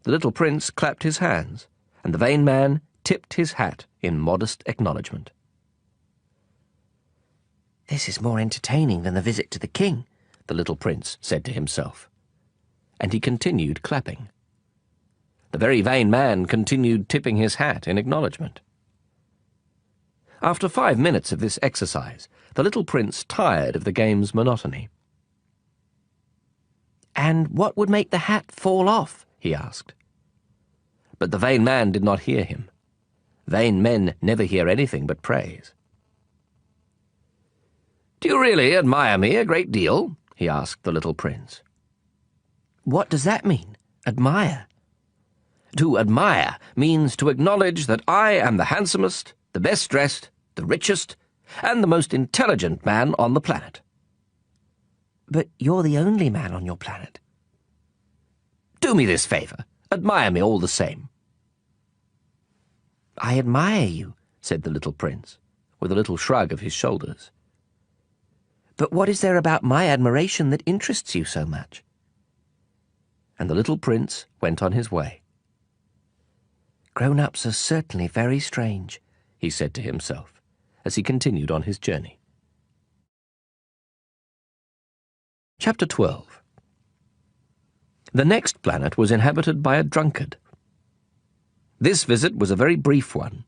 The little prince clapped his hands, and the vain man tipped his hat in modest acknowledgement. "This is more entertaining than the visit to the king," the little prince said to himself, and he continued clapping. The very vain man continued tipping his hat in acknowledgement. After 5 minutes of this exercise, the little prince tired of the game's monotony. "And what would make the hat fall off?" he asked. But the vain man did not hear him. Vain men never hear anything but praise. "Do you really admire me a great deal?" he asked the little prince. "What does that mean, admire?" "To admire means to acknowledge that I am the handsomest, the best dressed, the richest, and the most intelligent man on the planet." "But you're the only man on your planet." "Do me this favour. Admire me all the same." "I admire you," said the little prince, with a little shrug of his shoulders. "But what is there about my admiration that interests you so much?" And the little prince went on his way. "Grown-ups are certainly very strange," he said to himself, as he continued on his journey. Chapter 12. The next planet was inhabited by a drunkard. This visit was a very brief one,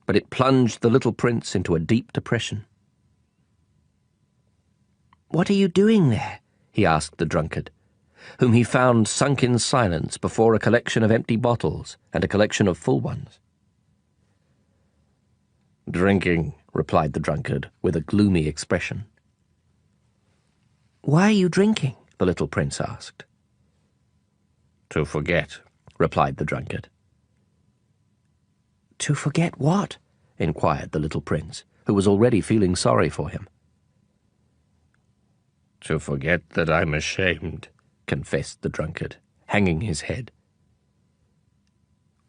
but it plunged the little prince into a deep depression. "What are you doing there?" he asked the drunkard, whom he found sunk in silence before a collection of empty bottles and a collection of full ones. "Drinking," replied the drunkard, with a gloomy expression. "Why are you drinking?" the little prince asked. "To forget," replied the drunkard. "To forget what?" inquired the little prince, who was already feeling sorry for him. "To forget that I'm ashamed," confessed the drunkard, hanging his head.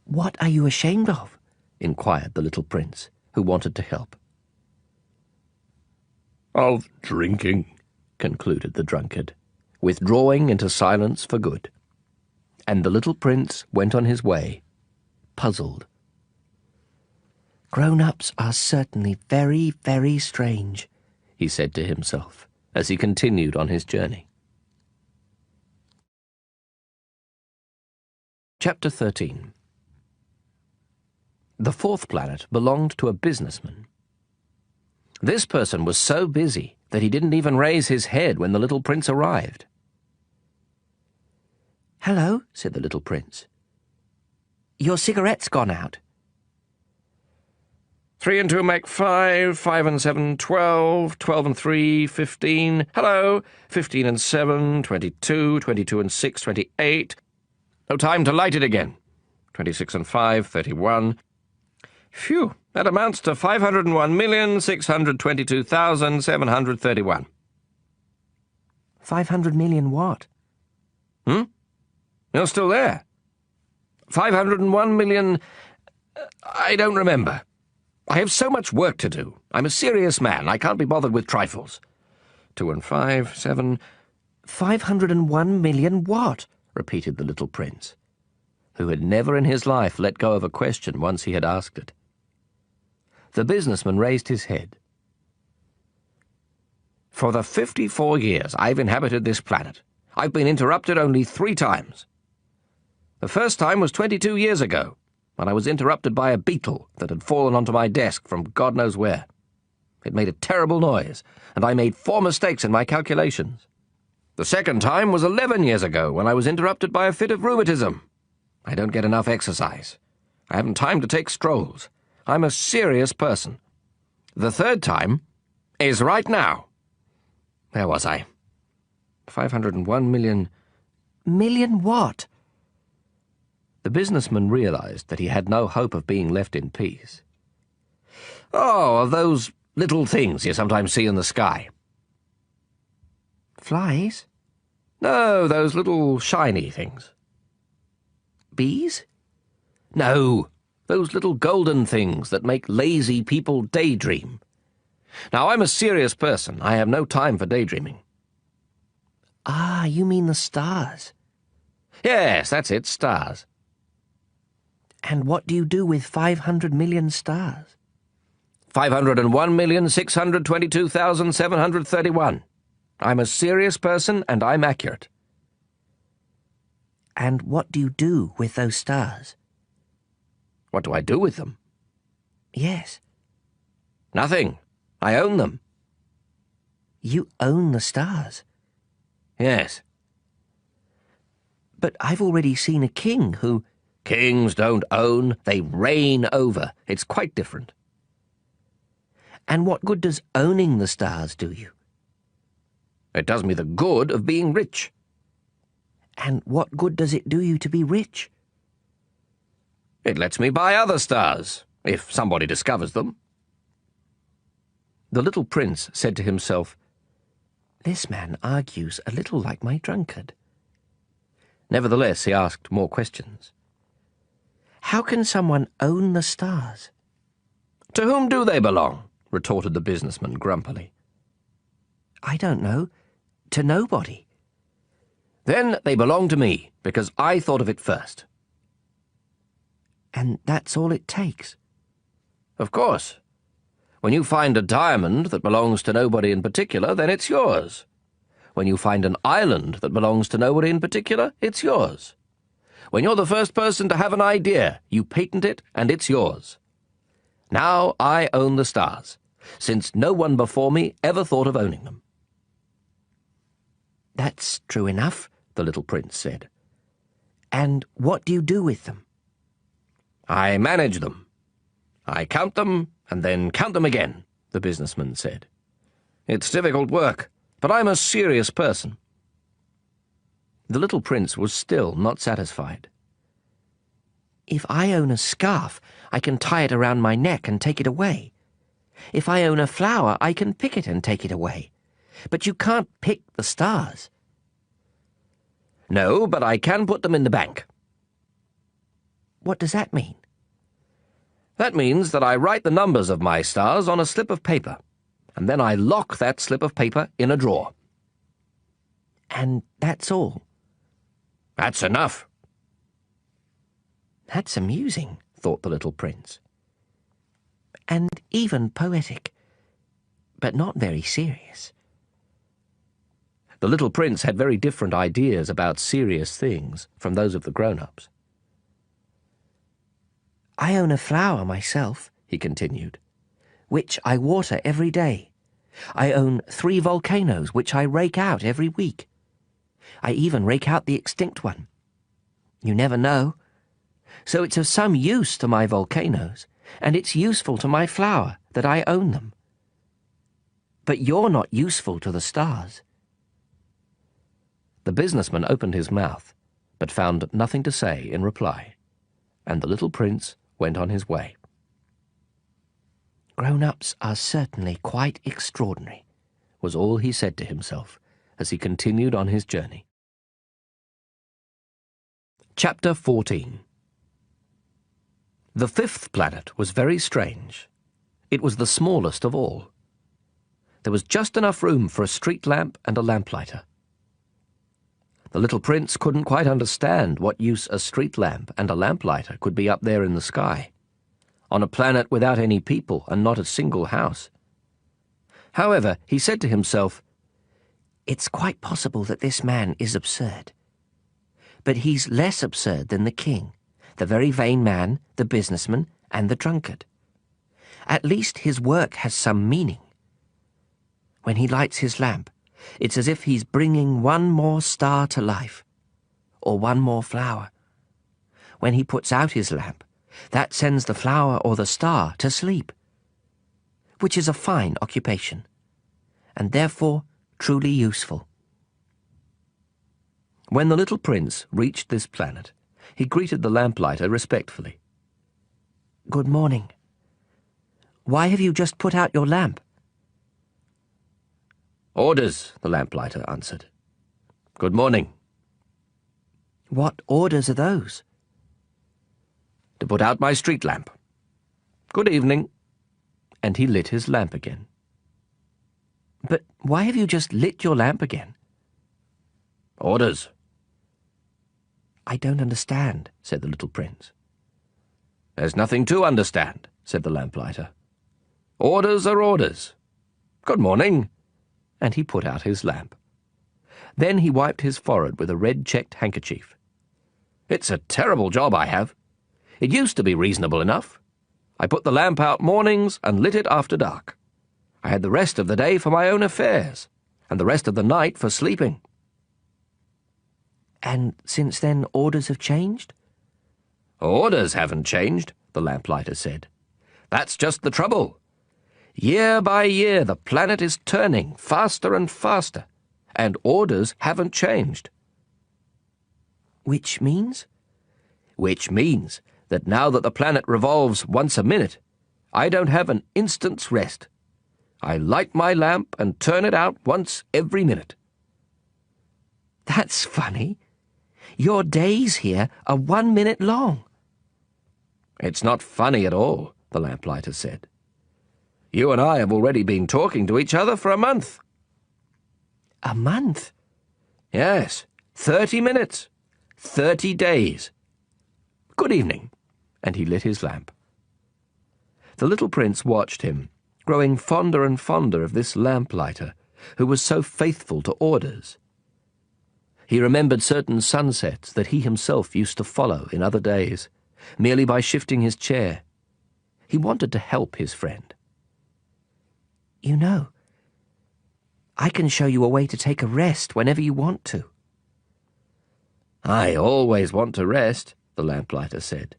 "What are you ashamed of?" inquired the little prince, who wanted to help. "Of drinking," concluded the drunkard, withdrawing into silence for good. And the little prince went on his way, puzzled. "Grown-ups are certainly very, very strange," he said to himself, as he continued on his journey. Chapter 13. The fourth planet belonged to a businessman. This person was so busy that he didn't even raise his head when the little prince arrived. "Hello," said the little prince. "Your cigarette's gone out." 3 and 2 make 5, 5 and 7, 12, 12 and 3, 15. Hello, 15 and 7, 22, 22 and 6, 28. No time to light it again. 26 and 5, 31. Phew, that amounts to 501,622,731. 500 million what? You're still there? 501 million... I don't remember. I have so much work to do. I'm a serious man. I can't be bothered with trifles. 2 and 5, 7... 501 million what? Repeated the little prince, who had never in his life let go of a question once he had asked it. The businessman raised his head. For the 54 years I've inhabited this planet, I've been interrupted only 3 times. The first time was 22 years ago, when I was interrupted by a beetle that had fallen onto my desk from God knows where. It made a terrible noise, and I made 4 mistakes in my calculations. The second time was 11 years ago, when I was interrupted by a fit of rheumatism. I don't get enough exercise. I haven't time to take strolls. I'm a serious person. The third time is right now. Where was I? 501 million... Million what? The businessman realized that he had no hope of being left in peace. Oh, of those little things you sometimes see in the sky. Flies? No, those little shiny things. Bees? No, those little golden things that make lazy people daydream. Now, I'm a serious person. I have no time for daydreaming. Ah, you mean the stars? Yes, that's it, stars. And what do you do with 500 million stars? 501,622,731. I'm a serious person, and I'm accurate. And what do you do with those stars? What do I do with them? Yes. Nothing. I own them. You own the stars? Yes. But I've already seen a king who... Kings don't own, they reign over. It's quite different. And what good does owning the stars do you? It does me the good of being rich. And what good does it do you to be rich? It lets me buy other stars, if somebody discovers them. The little prince said to himself, This man argues a little like my drunkard. Nevertheless, he asked more questions. How can someone own the stars? To whom do they belong? Retorted the businessman grumpily. I don't know. To nobody. Then they belong to me, because I thought of it first. And that's all it takes? Of course. When you find a diamond that belongs to nobody in particular, then it's yours. When you find an island that belongs to nobody in particular, it's yours. When you're the first person to have an idea, you patent it, and it's yours. Now I own the stars, since no one before me ever thought of owning them. That's true enough, the little prince said. And what do you do with them? I manage them. I count them, and then count them again, the businessman said. It's difficult work, but I'm a serious person. The little prince was still not satisfied. If I own a scarf, I can tie it around my neck and take it away. If I own a flower, I can pick it and take it away. But you can't pick the stars. No, but I can put them in the bank. What does that mean? That means that I write the numbers of my stars on a slip of paper, and then I lock that slip of paper in a drawer. And that's all? That's enough. That's amusing, thought the little prince. And even poetic, but not very serious. The little prince had very different ideas about serious things from those of the grown-ups. I own a flower myself, he continued, which I water every day. I own 3 volcanoes, which I rake out every week. I even rake out the extinct one. You never know. So it's of some use to my volcanoes, and it's useful to my flower that I own them. But you're not useful to the stars. The businessman opened his mouth, but found nothing to say in reply, and the little prince went on his way. Grown-ups are certainly quite extraordinary, was all he said to himself as he continued on his journey. Chapter 14. The fifth planet was very strange. It was the smallest of all. There was just enough room for a street lamp and a lamplighter. The little prince couldn't quite understand what use a street lamp and a lamplighter could be up there in the sky, on a planet without any people and not a single house. However, he said to himself, "It's quite possible that this man is absurd. But he's less absurd than the king, the very vain man, the businessman, and the drunkard. At least his work has some meaning. When he lights his lamp, it's as if he's bringing one more star to life, or one more flower. When he puts out his lamp, that sends the flower or the star to sleep, which is a fine occupation, and therefore truly useful." When the little prince reached this planet, he greeted the lamplighter respectfully. "Good morning. Why have you just put out your lamp?" "Orders," the lamplighter answered. "Good morning." "What orders are those?" "To put out my street lamp. Good evening." And he lit his lamp again. "But why have you just lit your lamp again?" "Orders." "I don't understand," said the little prince. "There's nothing to understand," said the lamplighter. "Orders are orders. Good morning." And he put out his lamp. Then he wiped his forehead with a red-checked handkerchief. "It's a terrible job I have. It used to be reasonable enough. I put the lamp out mornings and lit it after dark. I had the rest of the day for my own affairs, and the rest of the night for sleeping." "And since then orders have changed?" "Orders haven't changed," the lamplighter said. "That's just the trouble. Year by year the planet is turning faster and faster, and orders haven't changed." "Which means?" "Which means that now that the planet revolves once a minute, I don't have an instant's rest. I light my lamp and turn it out once every minute." "That's funny. Your days here are 1 minute long." "It's not funny at all," the lamplighter said. "You and I have already been talking to each other for a month." "A month?" "Yes, 30 minutes. 30 days. Good evening." And he lit his lamp. The little prince watched him, growing fonder and fonder of this lamplighter, who was so faithful to orders. He remembered certain sunsets that he himself used to follow in other days, merely by shifting his chair. He wanted to help his friend. "You know, I can show you a way to take a rest whenever you want to." "I always want to rest," the lamplighter said,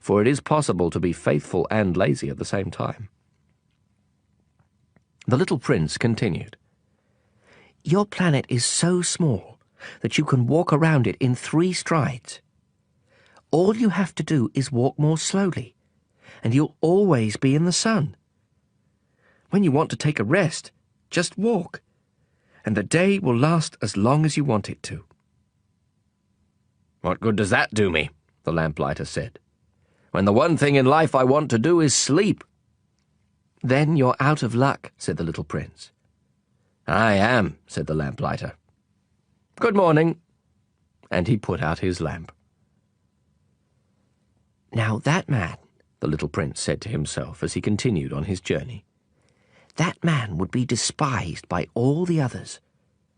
"for it is possible to be faithful and lazy at the same time." The little prince continued. "Your planet is so small that you can walk around it in 3 strides. All you have to do is walk more slowly, and you'll always be in the sun. When you want to take a rest, just walk, and the day will last as long as you want it to." "What good does that do me?" the lamplighter said, "when the one thing in life I want to do is sleep?" "Then you're out of luck," said the little prince. "I am," said the lamplighter. "Good morning." And he put out his lamp. "Now that man," the little prince said to himself as he continued on his journey, "that man would be despised by all the others,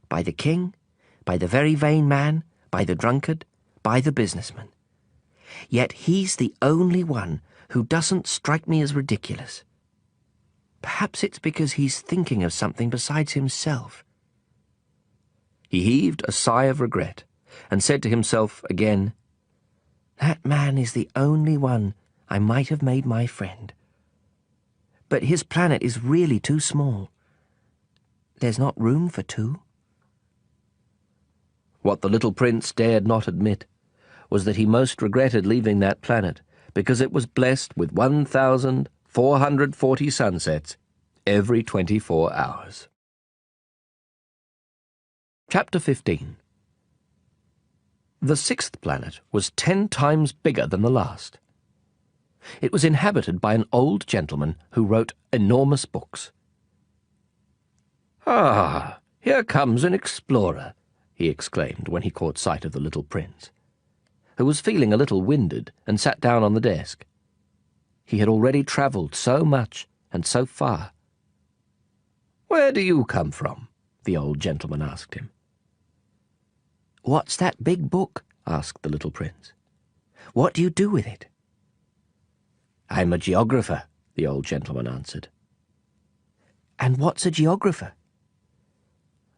by the king, by the very vain man, by the drunkard, by the businessman. Yet he's the only one who doesn't strike me as ridiculous. Perhaps it's because he's thinking of something besides himself." He heaved a sigh of regret and said to himself again, "That man is the only one I might have made my friend. But his planet is really too small. There's not room for 2. What the little prince dared not admit was that he most regretted leaving that planet because it was blessed with 1,440 sunsets every 24 hours. Chapter 15. The sixth planet was 10 times bigger than the last. It was inhabited by an old gentleman who wrote enormous books. "Ah, here comes an explorer," he exclaimed when he caught sight of the little prince, who was feeling a little winded and sat down on the desk. He had already travelled so much and so far. "Where do you come from?" the old gentleman asked him. "What's that big book?" asked the little prince. "What do you do with it?" "I'm a geographer," the old gentleman answered. "And what's a geographer?"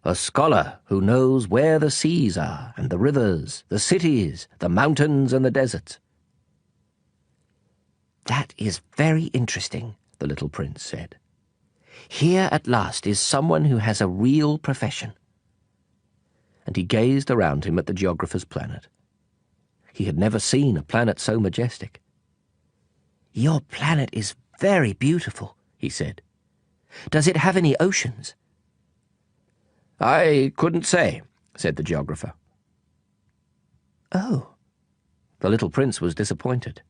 "A scholar who knows where the seas are, and the rivers, the cities, the mountains and the deserts." "That is very interesting," the little prince said. "Here at last is someone who has a real profession." And he gazed around him at the geographer's planet. He had never seen a planet so majestic. "Your planet is very beautiful," he said. "Does it have any oceans?" "I couldn't say," said the geographer. "Oh." The little prince was disappointed.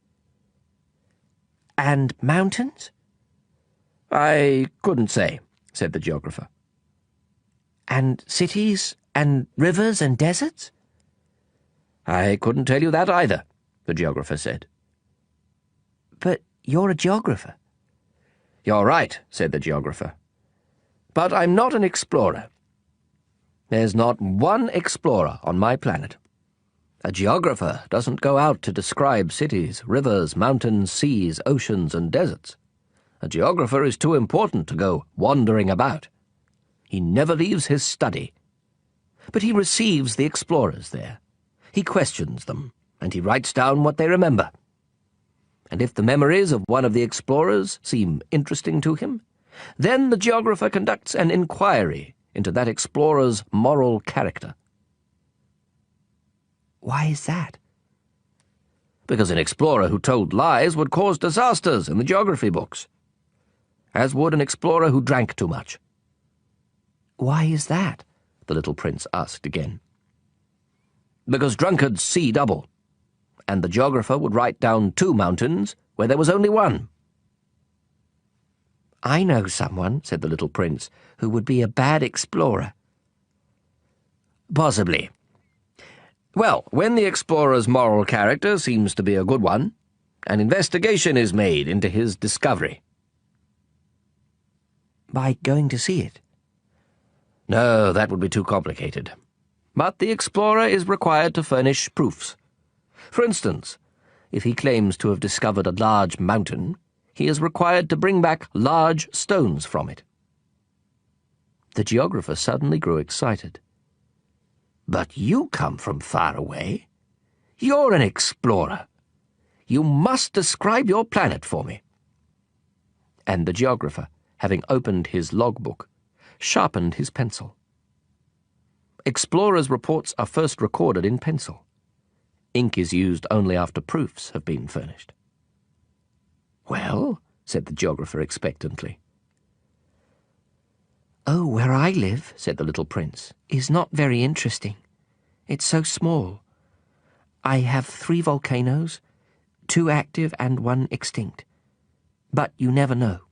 "And mountains?" "I couldn't say," said the geographer. "And cities and rivers and deserts?" "I couldn't tell you that either," the geographer said. "But you're a geographer." "You're right," said the geographer. "But I'm not an explorer. There's not one explorer on my planet. A geographer doesn't go out to describe cities, rivers, mountains, seas, oceans, and deserts. A geographer is too important to go wandering about. He never leaves his study. But he receives the explorers there. He questions them, and he writes down what they remember. And if the memories of one of the explorers seem interesting to him, then the geographer conducts an inquiry into that explorer's moral character." "Why is that?" "Because an explorer who told lies would cause disasters in the geography books, as would an explorer who drank too much." "Why is that?" the little prince asked again. "Because drunkards see double, and the geographer would write down 2 mountains where there was only 1. "I know someone," said the little prince, "who would be a bad explorer." "Possibly. Well, when the explorer's moral character seems to be a good one, an investigation is made into his discovery." "By going to see it?" "No, that would be too complicated. But the explorer is required to furnish proofs. For instance, if he claims to have discovered a large mountain, he is required to bring back large stones from it." The geographer suddenly grew excited. "But you come from far away. You're an explorer. You must describe your planet for me." And the geographer, having opened his logbook, sharpened his pencil. Explorers' reports are first recorded in pencil. Ink is used only after proofs have been furnished. "Well," said the geographer expectantly. "Oh, where I live," said the little prince, "is not very interesting. It's so small. I have 3 volcanoes, 2 active and 1 extinct. But you never know."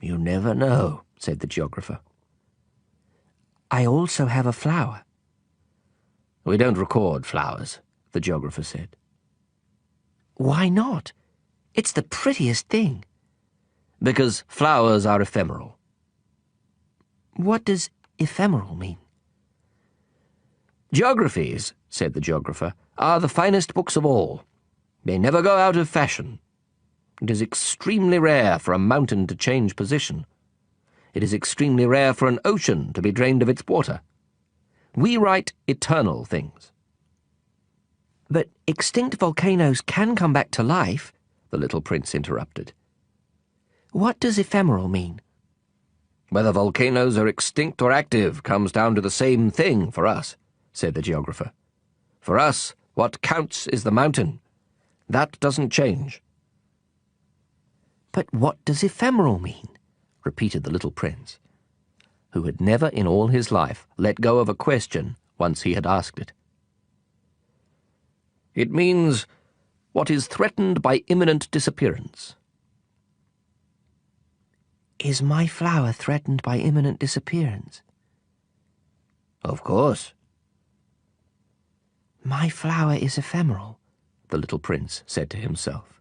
"You never know," said the geographer. "I also have a flower." "We don't record flowers," the geographer said. "Why not? It's the prettiest thing." "Because flowers are ephemeral." "What does ephemeral mean?" "Geographies," said the geographer, "are the finest books of all. They never go out of fashion. It is extremely rare for a mountain to change position. It is extremely rare for an ocean to be drained of its water. We write eternal things." "But extinct volcanoes can come back to life," the little prince interrupted. "What does ephemeral mean?" "Whether volcanoes are extinct or active comes down to the same thing for us," said the geographer. "For us, what counts is the mountain. That doesn't change." "But what does ephemeral mean?" repeated the little prince, who had never in all his life let go of a question once he had asked it. It means what is threatened by imminent disappearance. Is my flower threatened by imminent disappearance? Of course. My flower is ephemeral, the little prince said to himself.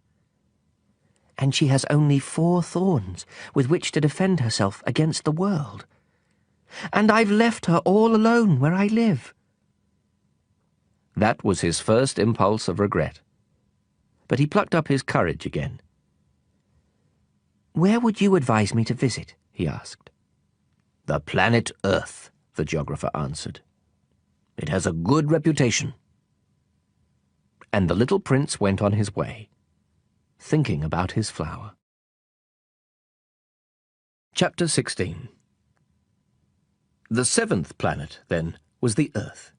And she has only 4 thorns with which to defend herself against the world. And I've left her all alone where I live. That was his first impulse of regret. But he plucked up his courage again. Where would you advise me to visit? He asked. The planet Earth, the geographer answered. It has a good reputation. And the little prince went on his way, thinking about his flower. Chapter 16. The 7th planet, then, was the Earth.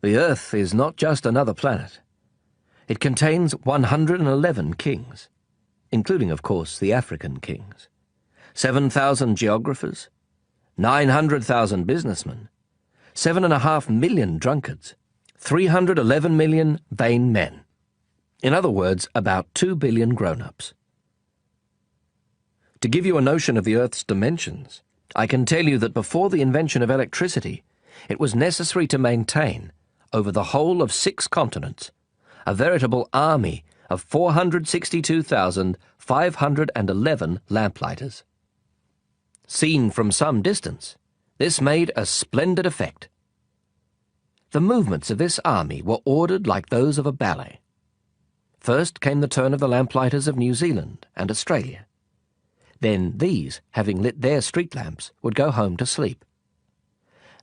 The Earth is not just another planet. It contains 111 kings, including, of course, the African kings, 7,000 geographers, 900,000 businessmen, 7.5 million drunkards, 311 million vain men. In other words, about 2 billion grown-ups. To give you a notion of the Earth's dimensions, I can tell you that before the invention of electricity, it was necessary to maintain, over the whole of 6 continents, a veritable army of 462,511 lamplighters. Seen from some distance, this made a splendid effect. The movements of this army were ordered like those of a ballet. First came the turn of the lamplighters of New Zealand and Australia. Then these, having lit their street lamps, would go home to sleep.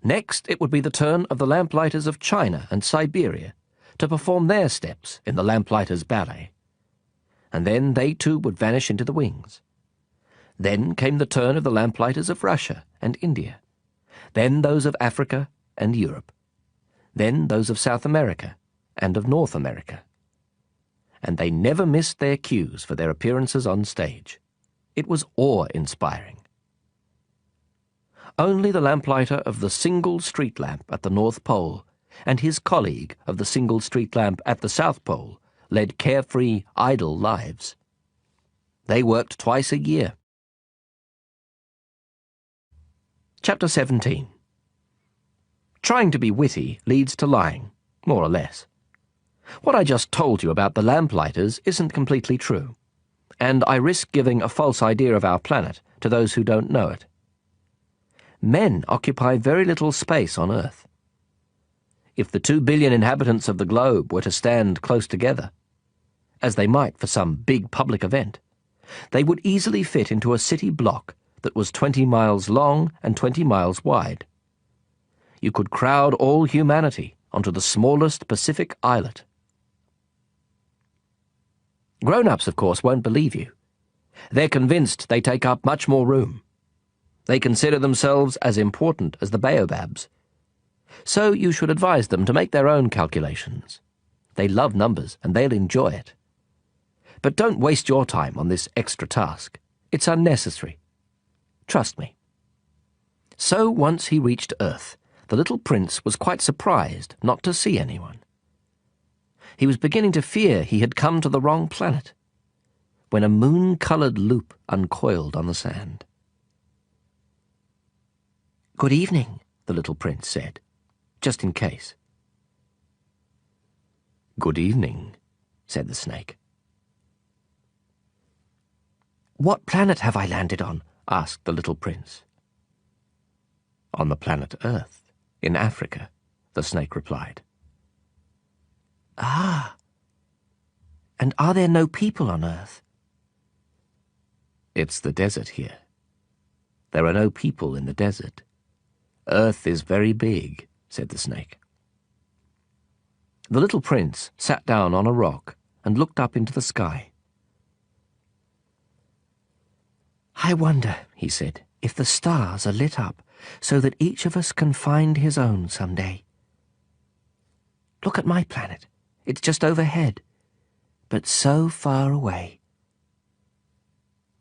Next it would be the turn of the lamplighters of China and Siberia to perform their steps in the lamplighters' ballet. And then they too would vanish into the wings. Then came the turn of the lamplighters of Russia and India. Then those of Africa and Europe. Then those of South America and of North America. And they never missed their cues for their appearances on stage. It was awe-inspiring. Only the lamplighter of the single street lamp at the North Pole and his colleague of the single street lamp at the South Pole led carefree, idle lives. They worked twice a year. Chapter 17. Trying to be witty leads to lying, more or less. What I just told you about the lamplighters isn't completely true, and I risk giving a false idea of our planet to those who don't know it. Men occupy very little space on Earth. If the 2 billion inhabitants of the globe were to stand close together, as they might for some big public event, they would easily fit into a city block that was 20 miles long and 20 miles wide. You could crowd all humanity onto the smallest Pacific islet. Grown-ups, of course, won't believe you. They're convinced they take up much more room. They consider themselves as important as the baobabs. So you should advise them to make their own calculations. They love numbers and they'll enjoy it. But don't waste your time on this extra task. It's unnecessary. Trust me. So once he reached Earth, the little prince was quite surprised not to see anyone. He was beginning to fear he had come to the wrong planet, when a moon-coloured loop uncoiled on the sand. "Good evening," the little prince said, just in case. "Good evening," said the snake. "What planet have I landed on?" asked the little prince. "On the planet Earth, in Africa," the snake replied. "Ah. And are there no people on Earth?" "It's the desert here. There are no people in the desert. Earth is very big," said the snake. The little prince sat down on a rock and looked up into the sky. "I wonder," he said, "if the stars are lit up so that each of us can find his own some day. Look at my planet. It's just overhead, but so far away."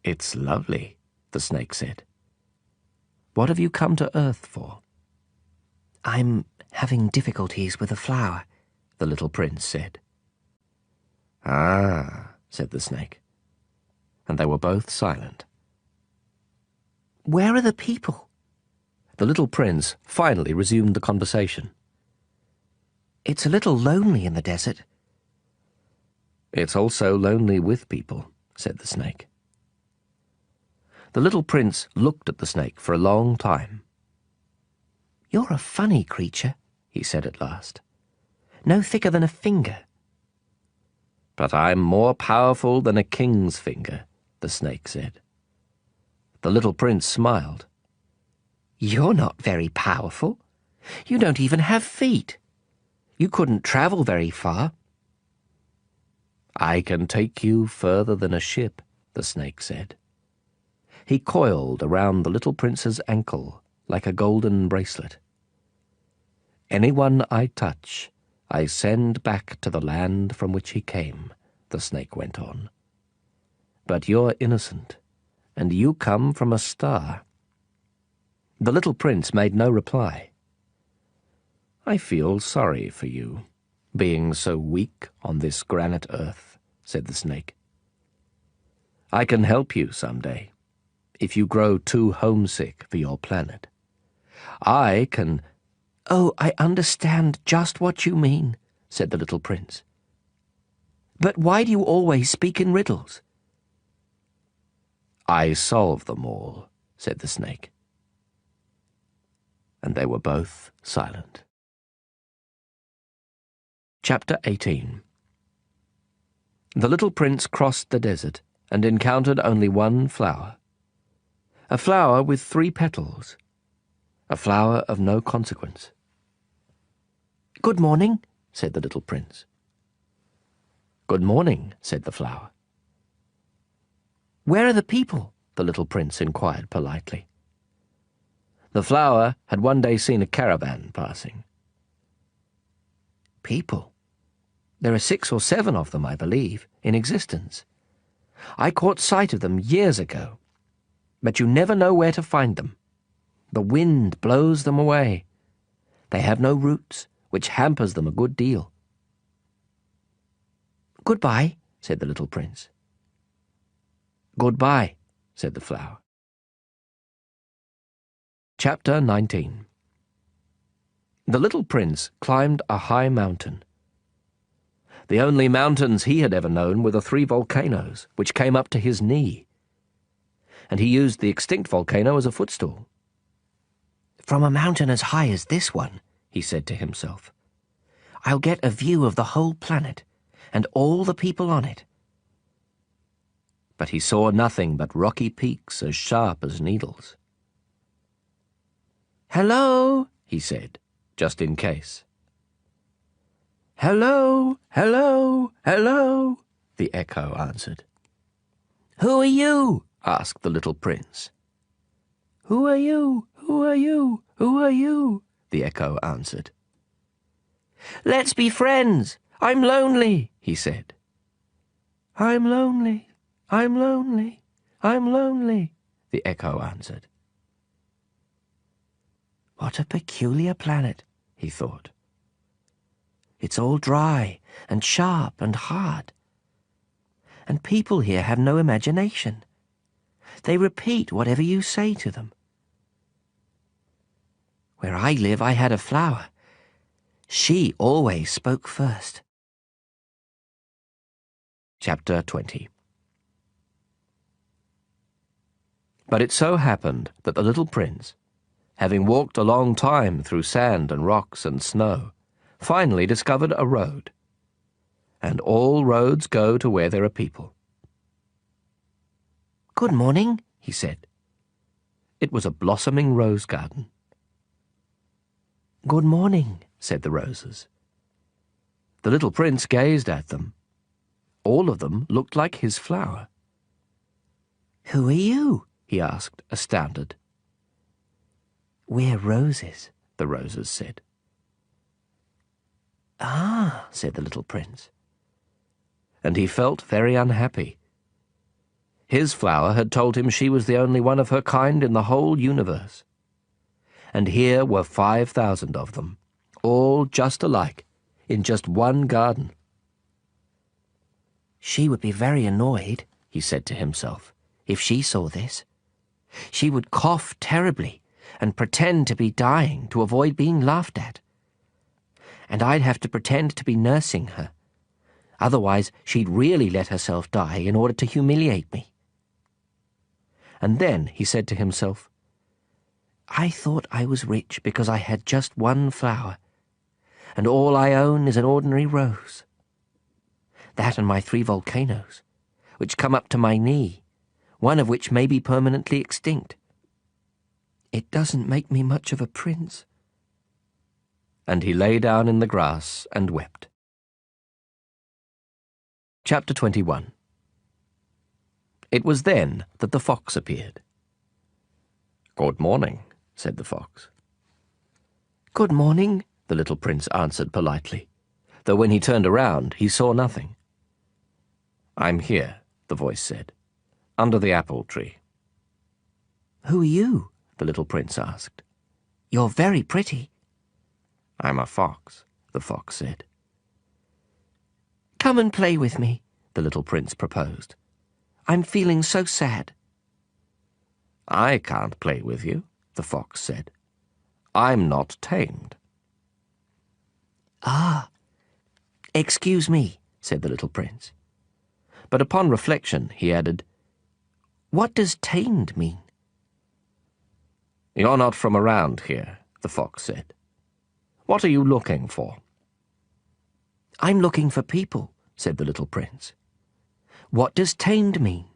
"It's lovely," the snake said. "What have you come to Earth for?" "I'm having difficulties with a flower. the little prince said. "Ah," said the snake, and they were both silent. "Where are the people?" The little prince finally resumed the conversation. "It's a little lonely in the desert." "It's also lonely with people," said the snake. The little prince looked at the snake for a long time. "You're a funny creature," he said at last. "No thicker than a finger." "But I'm more powerful than a king's finger," the snake said. The little prince smiled. "You're not very powerful. You don't even have feet. You couldn't travel very far." "I can take you further than a ship," the snake said. He coiled around the little prince's ankle like a golden bracelet. "Anyone I touch, I send back to the land from which he came," the snake went on. "But you're innocent, and you come from a star." The little prince made no reply. "I feel sorry for you, being so weak on this granite earth," said the snake. "I can help you someday, if you grow too homesick for your planet. I can—" "Oh, I understand just what you mean," said the little prince. "But why do you always speak in riddles?" "I solve them all," said the snake. And they were both silent. Chapter 18. The little prince crossed the desert and encountered only one flower. A flower with 3 petals. A flower of no consequence. "Good morning," said the little prince. "Good morning," said the flower. "Where are the people?" the little prince inquired politely. The flower had one day seen a caravan passing. "People? There are 6 or 7 of them, I believe, in existence. I caught sight of them years ago, but you never know where to find them. The wind blows them away. They have no roots, which hampers them a good deal." "Goodbye," said the little prince. "Goodbye," said the flower. Chapter 19. The little prince climbed a high mountain. The only mountains he had ever known were the 3 volcanoes, which came up to his knee. And he used the extinct volcano as a footstool. "From a mountain as high as this one," he said to himself, "I'll get a view of the whole planet and all the people on it." But he saw nothing but rocky peaks as sharp as needles. "Hello," he said, just in case. "Hello, hello, hello," the echo answered. "Who are you?" asked the little prince. "Who are you? Who are you? Who are you?" the echo answered. "Let's be friends. I'm lonely," he said. "I'm lonely, I'm lonely, I'm lonely," the echo answered. "What a peculiar planet," he thought. "It's all dry and sharp and hard. And people here have no imagination. They repeat whatever you say to them. Where I live, I had a flower. She always spoke first." Chapter 20. But it so happened that the little prince, having walked a long time through sand and rocks and snow, finally discovered a road. And all roads go to where there are people. "Good morning," he said. It was a blossoming rose garden. "Good morning," said the roses. The little prince gazed at them. All of them looked like his flower. "Who are you?" he asked, astounded. "We're roses," the roses said. "Ah," said the little prince. And he felt very unhappy. His flower had told him she was the only one of her kind in the whole universe. And here were 5,000 of them, all just alike, in just one garden. She would be very annoyed, he said to himself, if she saw this. She would cough terribly and pretend to be dying to avoid being laughed at. And I'd have to pretend to be nursing her. Otherwise, she'd really let herself die in order to humiliate me. And then he said to himself, I thought I was rich because I had just one flower, and all I own is an ordinary rose. That and my 3 volcanoes, which come up to my knee, one of which may be permanently extinct. It doesn't make me much of a prince. And he lay down in the grass and wept. Chapter 21. It was then that the fox appeared. "Good morning," said the fox. Good morning, The little prince answered politely, though when he turned around he saw nothing. "I'm here," the voice said, "under the apple tree." Who are you? The little prince asked. You're very pretty. "I'm a fox," the fox said. Come and play with me, the little prince proposed. I'm feeling so sad. "I can't play with you," the fox said. "I'm not tamed." Ah, excuse me, said the little prince. But upon reflection he added, What does tamed mean? "You're not from around here," the fox said. "What are you looking for?" I'm looking for people, said the little prince. What does tamed mean?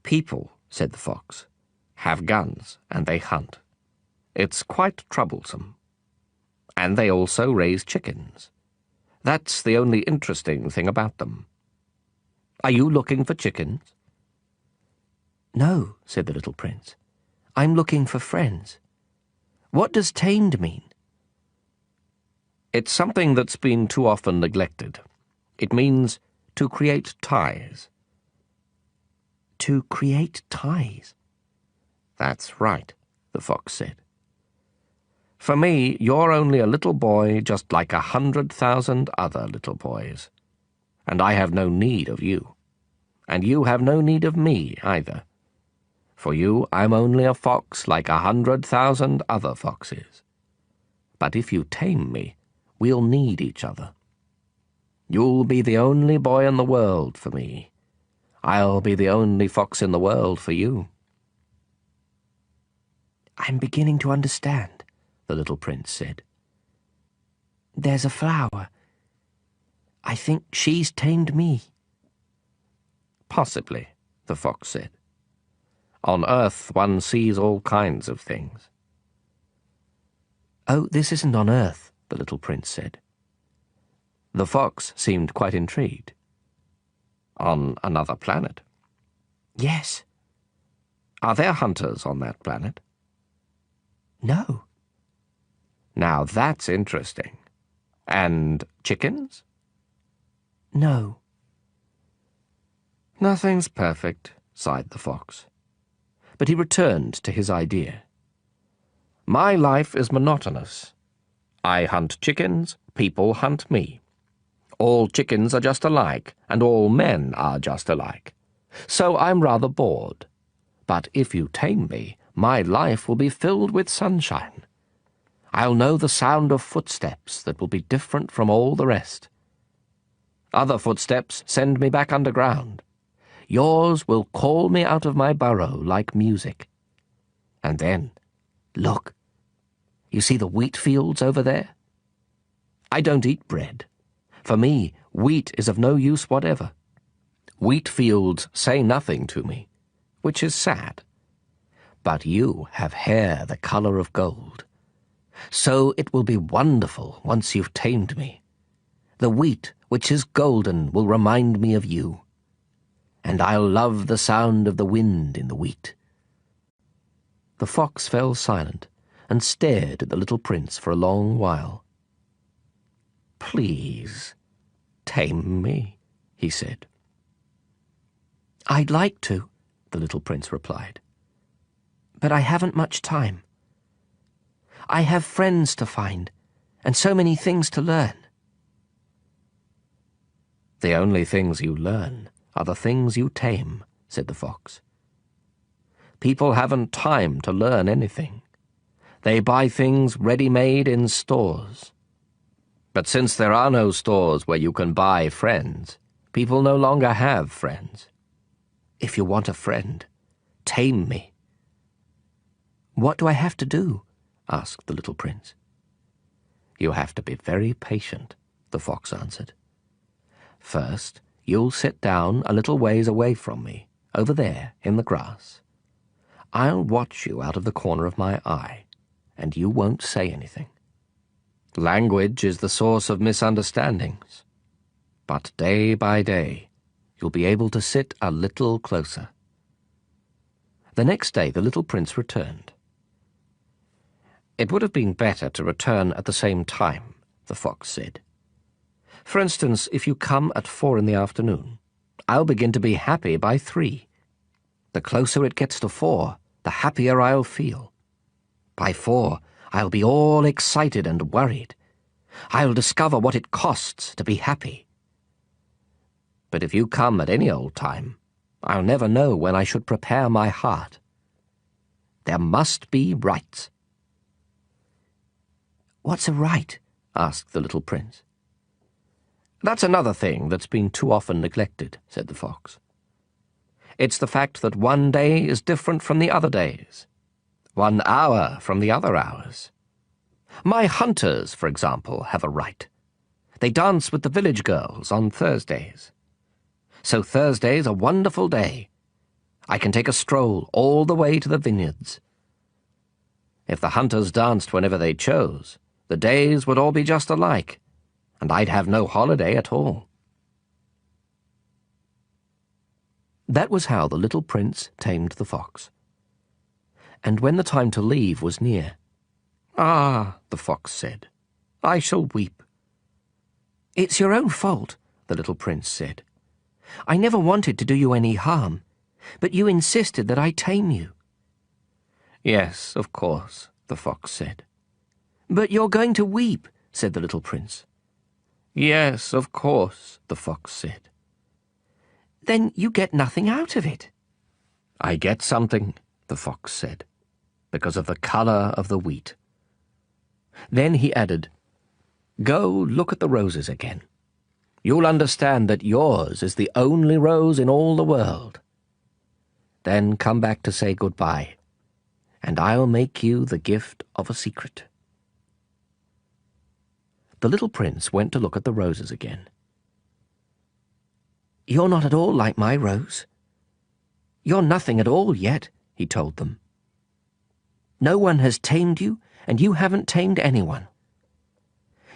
"People," said the fox, "have guns and they hunt. It's quite troublesome. And they also raise chickens. That's the only interesting thing about them. Are you looking for chickens?" No, said the little prince. I'm looking for friends. What does tamed mean? It's something that's been too often neglected. It means to create ties. To create ties? "That's right," the fox said. "For me, you're only a little boy just like 100,000 other little boys. And I have no need of you. And you have no need of me either. For you, I'm only a fox like 100,000 other foxes. But if you tame me, we'll need each other. You'll be the only boy in the world for me. I'll be the only fox in the world for you." I'm beginning to understand, the little prince said. There's a flower. I think she's tamed me. "Possibly," the fox said. "On Earth one sees all kinds of things." Oh, this isn't on Earth, the little prince said. The fox seemed quite intrigued. "On another planet?" Yes. "Are there hunters on that planet?" No. "Now that's interesting. And chickens?" No. "Nothing's perfect," sighed the fox. But he returned to his idea. "My life is monotonous. I hunt chickens, people hunt me. All chickens are just alike, and all men are just alike. So I'm rather bored. But if you tame me, my life will be filled with sunshine. I'll know the sound of footsteps that will be different from all the rest. Other footsteps send me back underground. Yours will call me out of my burrow like music. And then, look, you see the wheat fields over there? I don't eat bread. For me, wheat is of no use whatever. Wheat fields say nothing to me, which is sad. But you have hair the color of gold. So it will be wonderful once you've tamed me. The wheat, which is golden, will remind me of you. And I'll love the sound of the wind in the wheat." The fox fell silent and stared at the little prince for a long while. "Please, tame me," he said. I'd like to, the little prince replied. But I haven't much time. I have friends to find, and so many things to learn. The only things you learn are the things you tame, said the fox. People haven't time to learn anything. They buy things ready-made in stores. But since there are no stores where you can buy friends, people no longer have friends. If you want a friend, tame me. What do I have to do? Asked the little prince. You have to be very patient, the fox answered. First, you'll sit down a little ways away from me, over there in the grass. I'll watch you out of the corner of my eye, and you won't say anything. Language is the source of misunderstandings. But day by day, you'll be able to sit a little closer. The next day the little prince returned. It would have been better to return at the same time, the fox said. For instance, if you come at 4 in the afternoon, I'll begin to be happy by 3. The closer it gets to 4, the happier I'll feel. By 4, I'll be all excited and worried. I'll discover what it costs to be happy. But if you come at any old time, I'll never know when I should prepare my heart. There must be rights. What's a right? Asked the little prince. That's another thing that's been too often neglected, said the fox. It's the fact that one day is different from the other days, 1 hour from the other hours. My hunters, for example, have a right. They dance with the village girls on Thursdays. So Thursday's a wonderful day. I can take a stroll all the way to the vineyards. If the hunters danced whenever they chose, the days would all be just alike, and I'd have no holiday at all. That was how the little prince tamed the fox. And when the time to leave was near, "Ah," the fox said, "I shall weep." "It's your own fault," the little prince said. "I never wanted to do you any harm, but you insisted that I tame you." "Yes, of course," the fox said. "But you're going to weep," said the little prince. "Yes, of course," the fox said. "Then you get nothing out of it." "I get something," the fox said, "because of the colour of the wheat." Then he added, "Go look at the roses again. You'll understand that yours is the only rose in all the world. Then come back to say goodbye, and I'll make you the gift of a secret." The little prince went to look at the roses again. "You're not at all like my rose. You're nothing at all yet," he told them. "No one has tamed you, and you haven't tamed anyone.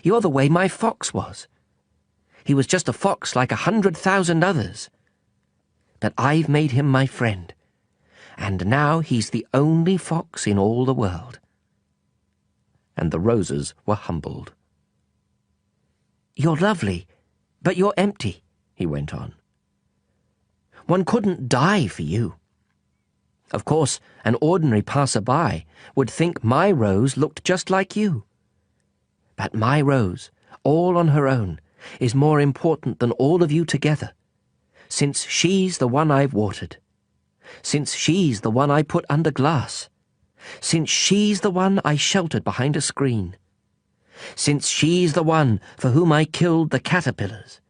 You're the way my fox was. He was just a fox like 100,000 others. But I've made him my friend, and now he's the only fox in all the world." And the roses were humbled. "You're lovely, but you're empty," he went on. "One couldn't die for you. Of course, an ordinary passer-by would think my rose looked just like you. But my rose, all on her own, is more important than all of you together, since she's the one I've watered, since she's the one I put under glass, since she's the one I sheltered behind a screen, since she's the one for whom I killed the caterpillars,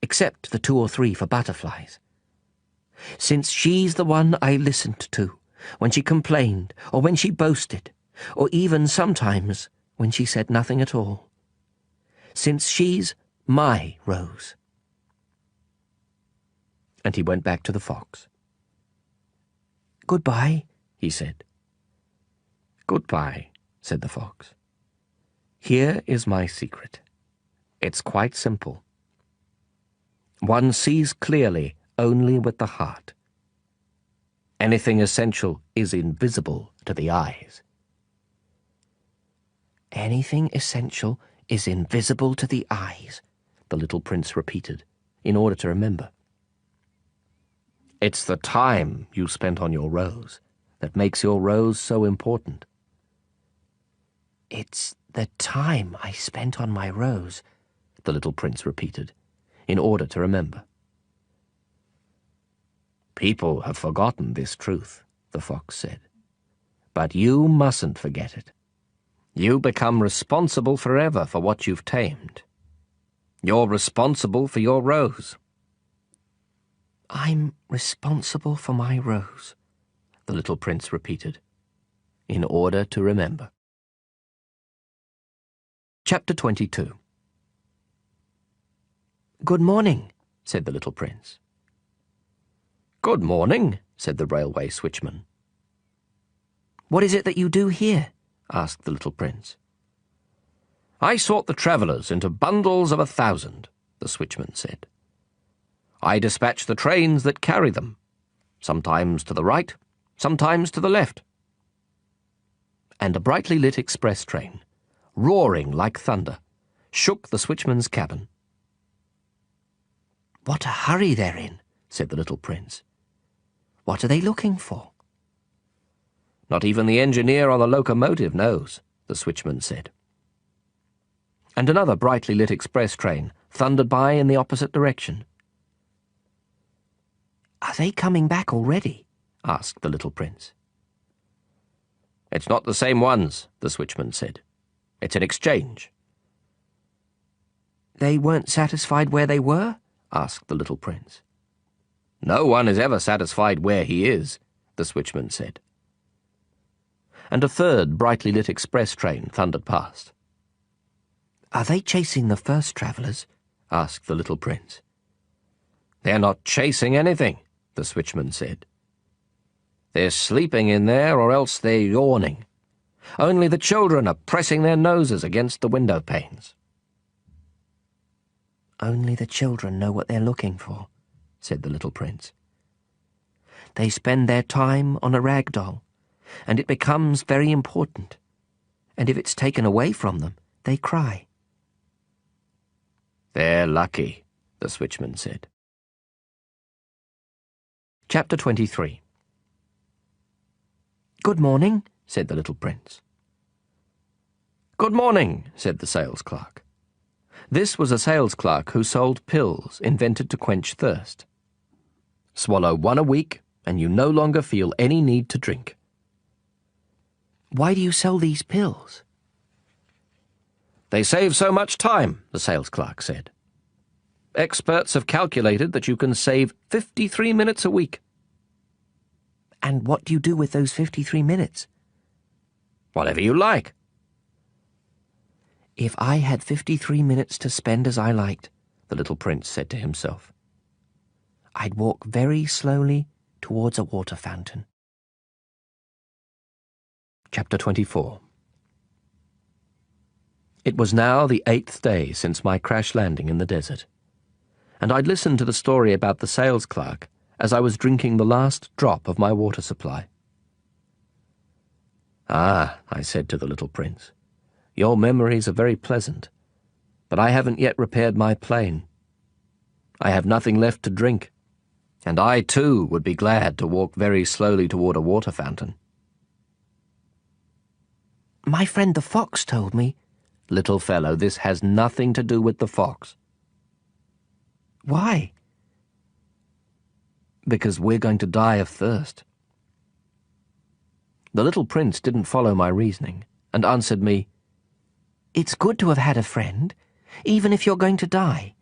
except the 2 or 3 for butterflies, since she's the one I listened to when she complained or when she boasted, or even sometimes when she said nothing at all, since she's my rose." And he went back to the fox. "Goodbye," he said. "Goodbye," said the fox. "Here is my secret. It's quite simple. One sees clearly only with the heart. Anything essential is invisible to the eyes." "Anything essential is invisible to the eyes," the little prince repeated, in order to remember. It's the time you spent on your rose that makes your rose so important. "It's The time I spent on my rose, the little prince repeated, in order to remember. People have forgotten this truth, the fox said. But you mustn't forget it. You become responsible forever for what you've tamed. You're responsible for your rose. I'm responsible for my rose, the little prince repeated, in order to remember. Chapter 22. Good morning, said the little prince. Good morning, said the railway switchman. What is it that you do here? Asked the little prince. I sort the travellers into bundles of 1,000, the switchman said. I dispatch the trains that carry them, sometimes to the right, sometimes to the left. And a brightly lit express train, roaring like thunder, shook the switchman's cabin. What a hurry they're in, said the little prince. What are they looking for? Not even the engineer on the locomotive knows, the switchman said. And another brightly lit express train thundered by in the opposite direction. Are they coming back already? Asked the little prince. It's not the same ones, the switchman said. It's an exchange. They weren't satisfied where they were? Asked the little prince. No one is ever satisfied where he is, the switchman said. And a third brightly lit express train thundered past. Are they chasing the first travellers? Asked the little prince. They're not chasing anything, the switchman said. They're sleeping in there, or else they're yawning. Only the children are pressing their noses against the window panes. Only the children know what they're looking for, said the little prince. They spend their time on a rag doll, and it becomes very important. And if it's taken away from them, they cry. They're lucky, the switchman said. Chapter 23. Good morning, said the little prince. Good morning, said the sales clerk. This was a sales clerk who sold pills invented to quench thirst. Swallow one a week, and you no longer feel any need to drink. Why do you sell these pills? They save so much time, the sales clerk said. Experts have calculated that you can save 53 minutes a week. And what do you do with those 53 minutes? Whatever you like. If I had 53 minutes to spend as I liked, the little prince said to himself, I'd walk very slowly towards a water fountain. Chapter 24. It was now the 8th day since my crash landing in the desert, and I'd listened to the story about the sales clerk as I was drinking the last drop of my water supply. Ah, I said to the little prince, your memories are very pleasant, but I haven't yet repaired my plane. I have nothing left to drink, and I too would be glad to walk very slowly toward a water fountain. My friend the fox told me. Little fellow, this has nothing to do with the fox. Why? Because we're going to die of thirst. The little prince didn't follow my reasoning, and answered me, It's good to have had a friend, even if you're going to die.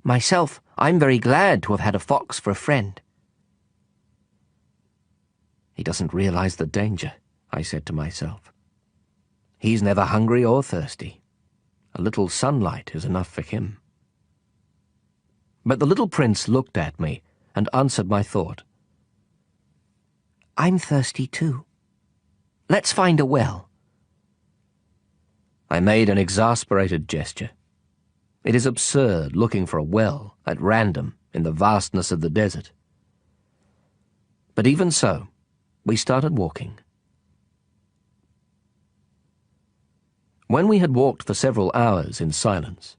Myself, I'm very glad to have had a fox for a friend. He doesn't realize the danger, I said to myself. He's never hungry or thirsty. A little sunlight is enough for him. But the little prince looked at me and answered my thought. I'm thirsty too. Let's find a well. I made an exasperated gesture. It is absurd looking for a well at random in the vastness of the desert. But even so, we started walking. When we had walked for several hours in silence,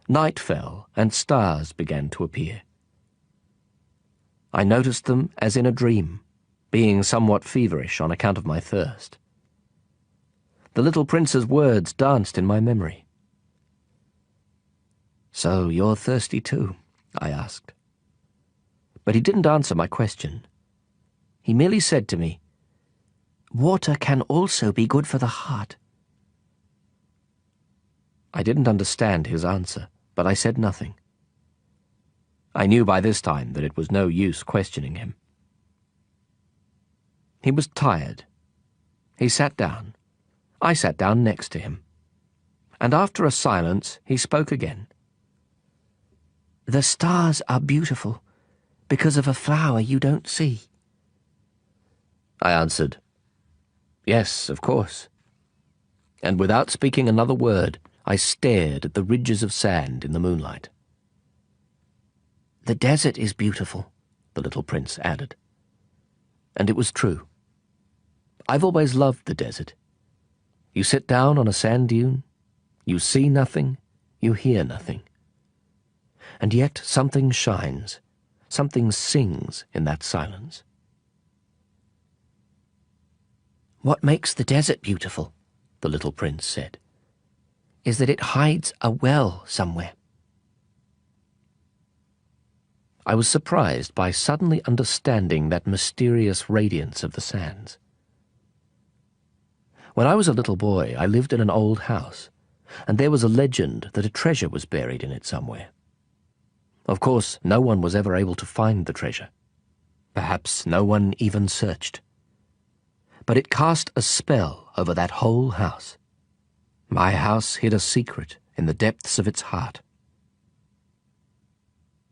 night fell and stars began to appear. I noticed them as in a dream, being somewhat feverish on account of my thirst. The little prince's words danced in my memory. "So you're thirsty too?" I asked. But he didn't answer my question. He merely said to me, "Water can also be good for the heart." I didn't understand his answer, but I said nothing. I knew by this time that it was no use questioning him. He was tired. He sat down. I sat down next to him. And after a silence, he spoke again. "The stars are beautiful because of a flower you don't see." I answered, "Yes, of course." And without speaking another word, I stared at the ridges of sand in the moonlight. "The desert is beautiful," the little prince added. And it was true. I've always loved the desert. You sit down on a sand dune, you see nothing, you hear nothing. And yet something shines, something sings in that silence. "What makes the desert beautiful," the little prince said, "is that it hides a well somewhere." I was surprised by suddenly understanding that mysterious radiance of the sands. When I was a little boy, I lived in an old house, and there was a legend that a treasure was buried in it somewhere. Of course, no one was ever able to find the treasure. Perhaps no one even searched. But it cast a spell over that whole house. My house hid a secret in the depths of its heart.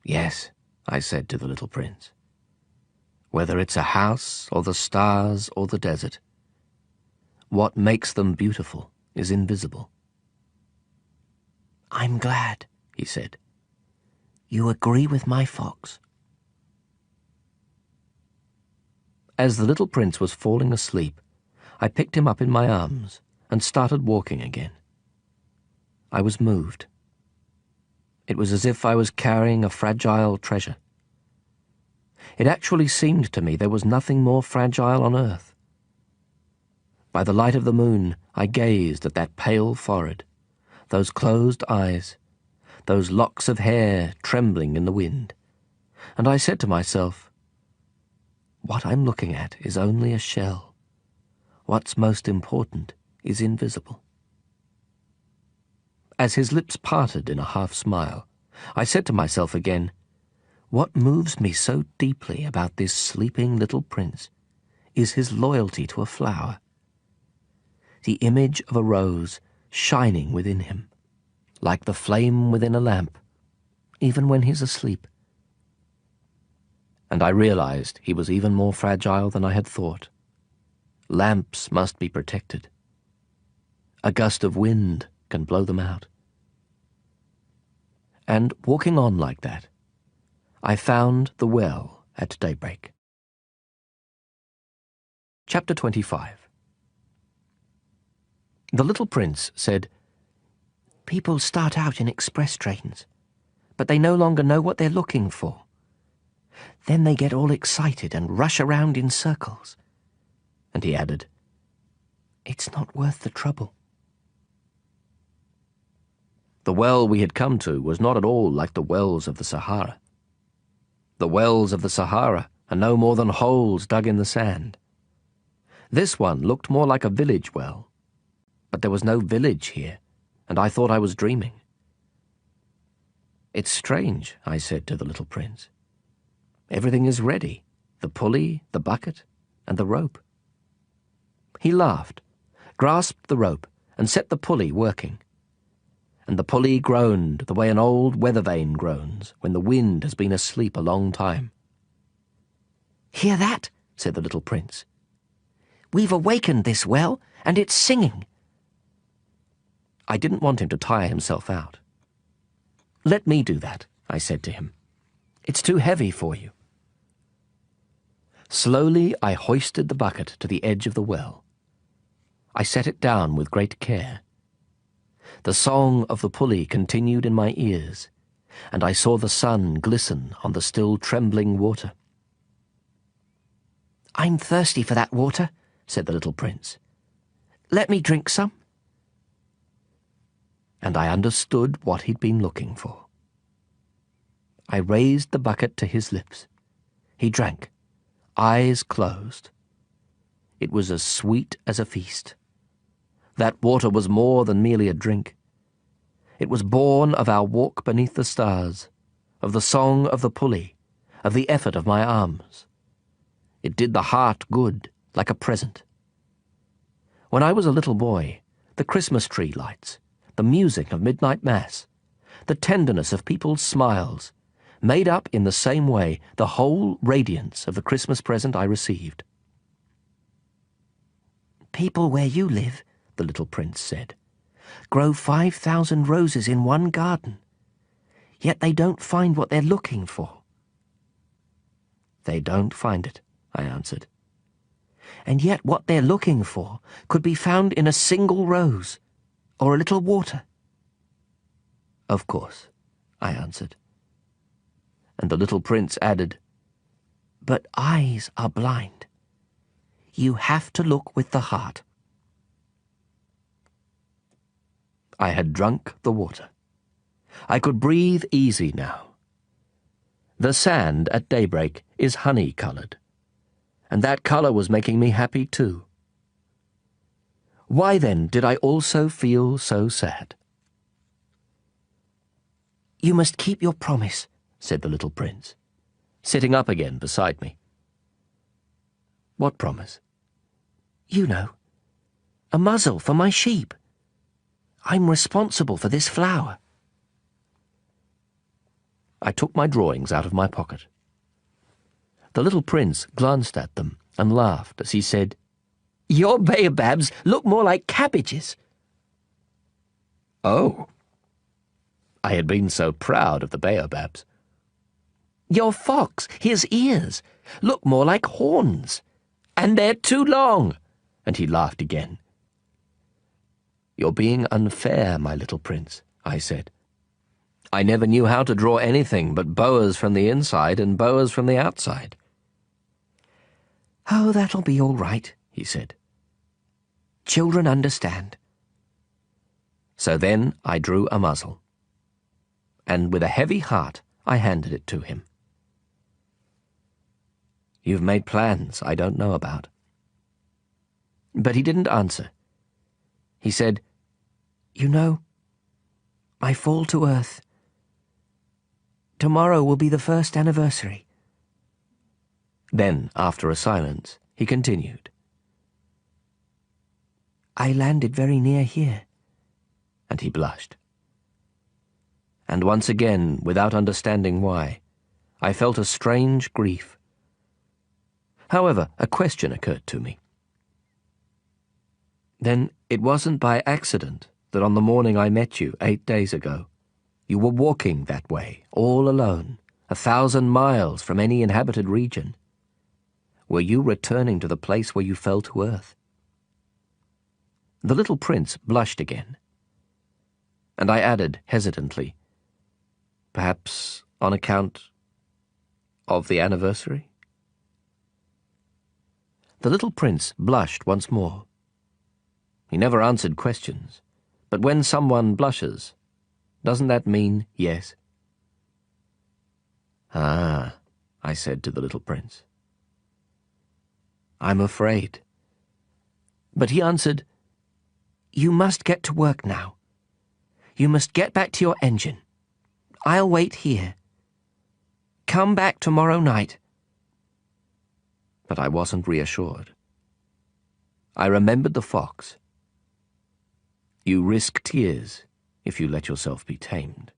"Yes," I said to the little prince. "Whether it's a house or the stars or the desert, what makes them beautiful is invisible." "I'm glad," he said. "You agree with my fox." As the little prince was falling asleep, I picked him up in my arms and started walking again. I was moved. It was as if I was carrying a fragile treasure. It actually seemed to me there was nothing more fragile on earth. By the light of the moon, I gazed at that pale forehead, those closed eyes, those locks of hair trembling in the wind, and I said to myself, "What I'm looking at is only a shell. What's most important is invisible." As his lips parted in a half-smile, I said to myself again, "What moves me so deeply about this sleeping little prince is his loyalty to a flower. The image of a rose shining within him, like the flame within a lamp, even when he's asleep." And I realized he was even more fragile than I had thought. Lamps must be protected. A gust of wind can blow them out. And walking on like that, I found the well at daybreak. Chapter 25. The little prince said, "People start out in express trains, but they no longer know what they're looking for. Then they get all excited and rush around in circles." And he added, "It's not worth the trouble." The well we had come to was not at all like the wells of the Sahara. The wells of the Sahara are no more than holes dug in the sand. This one looked more like a village well, but there was no village here, and I thought I was dreaming. "It's strange," I said to the little prince. "Everything is ready, the pulley, the bucket, and the rope." He laughed, grasped the rope, and set the pulley working. And the pulley groaned the way an old weather vane groans when the wind has been asleep a long time. "Hear that?" said the little prince. "We've awakened this well, and it's singing." I didn't want him to tire himself out. "Let me do that," I said to him. "It's too heavy for you." Slowly I hoisted the bucket to the edge of the well. I set it down with great care. The song of the pulley continued in my ears, and I saw the sun glisten on the still trembling water. "I'm thirsty for that water," said the little prince. Let me drink some." And I understood what he'd been looking for. I raised the bucket to his lips. He drank, eyes closed. It was as sweet as a feast. That water was more than merely a drink. It was born of our walk beneath the stars, of the song of the pulley, of the effort of my arms. It did the heart good, like a present. When I was a little boy, the Christmas tree lights, the music of midnight mass, the tenderness of people's smiles, made up in the same way the whole radiance of the Christmas present I received. "People where you live," the little prince said, "grow 5,000 roses in one garden, yet they don't find what they're looking for." "They don't find it," I answered. "And yet what they're looking for could be found in a single rose, or a little water." "Of course," I answered. And the little prince added, "But eyes are blind. You have to look with the heart." I had drunk the water. I could breathe easy now. The sand at daybreak is honey-coloured, and that colour was making me happy too. Why then did I also feel so sad? "You must keep your promise," said the little prince, sitting up again beside me. "What promise?" "You know, a muzzle for my sheep. I'm responsible for this flower." I took my drawings out of my pocket. The little prince glanced at them and laughed as he said, "Your baobabs look more like cabbages." "Oh." I had been so proud of the baobabs. "Your fox, his ears, look more like horns, and they're too long." And he laughed again. "You're being unfair, my little prince," I said. "I never knew how to draw anything but boas from the inside and boas from the outside." "Oh, that'll be all right," he said. "Children understand." So then I drew a muzzle, and with a heavy heart I handed it to him. "You've made plans I don't know about." But he didn't answer. He said, "You know, I fall to earth. Tomorrow will be the first anniversary." Then, after a silence, he continued, "I landed very near here." And he blushed. And once again, without understanding why, I felt a strange grief. However, a question occurred to me. "Then it wasn't by accident that on the morning I met you 8 days ago, you were walking that way, all alone, 1,000 miles from any inhabited region. Were you returning to the place where you fell to earth?" The little prince blushed again, and I added hesitantly, "Perhaps on account of the anniversary?" The little prince blushed once more. He never answered questions, but when someone blushes, doesn't that mean yes? "Ah," I said to the little prince. "I'm afraid." But he answered, "You must get to work now. You must get back to your engine. I'll wait here. Come back tomorrow night." But I wasn't reassured. I remembered the fox. You risk tears if you let yourself be tamed.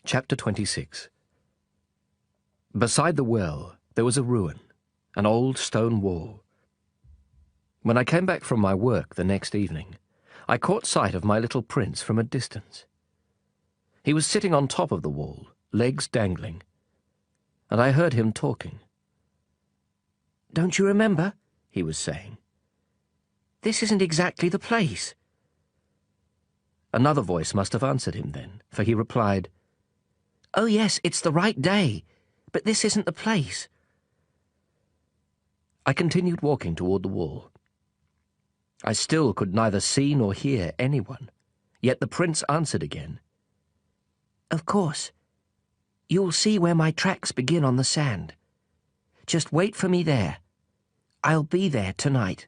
Chapter 26. Beside the well, there was a ruin, an old stone wall. When I came back from my work the next evening, I caught sight of my little prince from a distance. He was sitting on top of the wall, legs dangling, and I heard him talking. "Don't you remember?" he was saying. "This isn't exactly the place." Another voice must have answered him then, for he replied, "Oh yes, it's the right day, but this isn't the place." I continued walking toward the wall. I still could neither see nor hear anyone, yet the prince answered again. Of course. You'll see where my tracks begin on the sand. Just wait for me there. I'll be there tonight.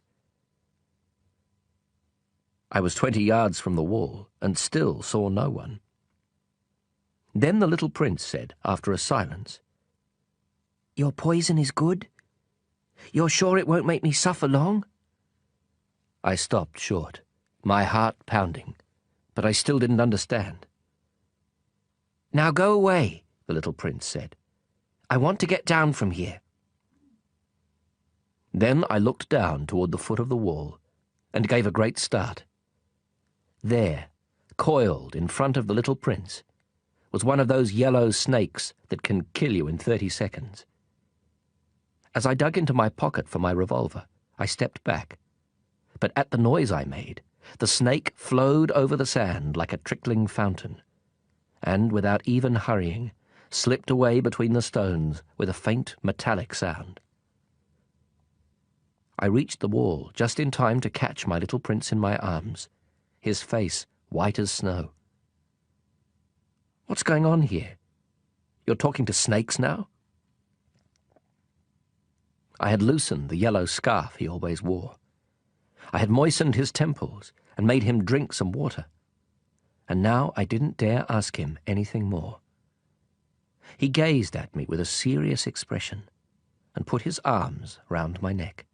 I was 20 yards from the wall and still saw no one. Then the little prince said, after a silence, Your poison is good? You're sure it won't make me suffer long? I stopped short, my heart pounding, but I still didn't understand. Now go away, the little prince said. I want to get down from here. Then I looked down toward the foot of the wall and gave a great start. There, coiled in front of the little prince, was one of those yellow snakes that can kill you in 30 seconds. As I dug into my pocket for my revolver, I stepped back. But at the noise I made, the snake flowed over the sand like a trickling fountain, and, without even hurrying, slipped away between the stones with a faint metallic sound. I reached the wall just in time to catch my little prince in my arms, his face white as snow. What's going on here? You're talking to snakes now? I had loosened the yellow scarf he always wore. I had moistened his temples and made him drink some water. And now I didn't dare ask him anything more. He gazed at me with a serious expression and put his arms round my neck.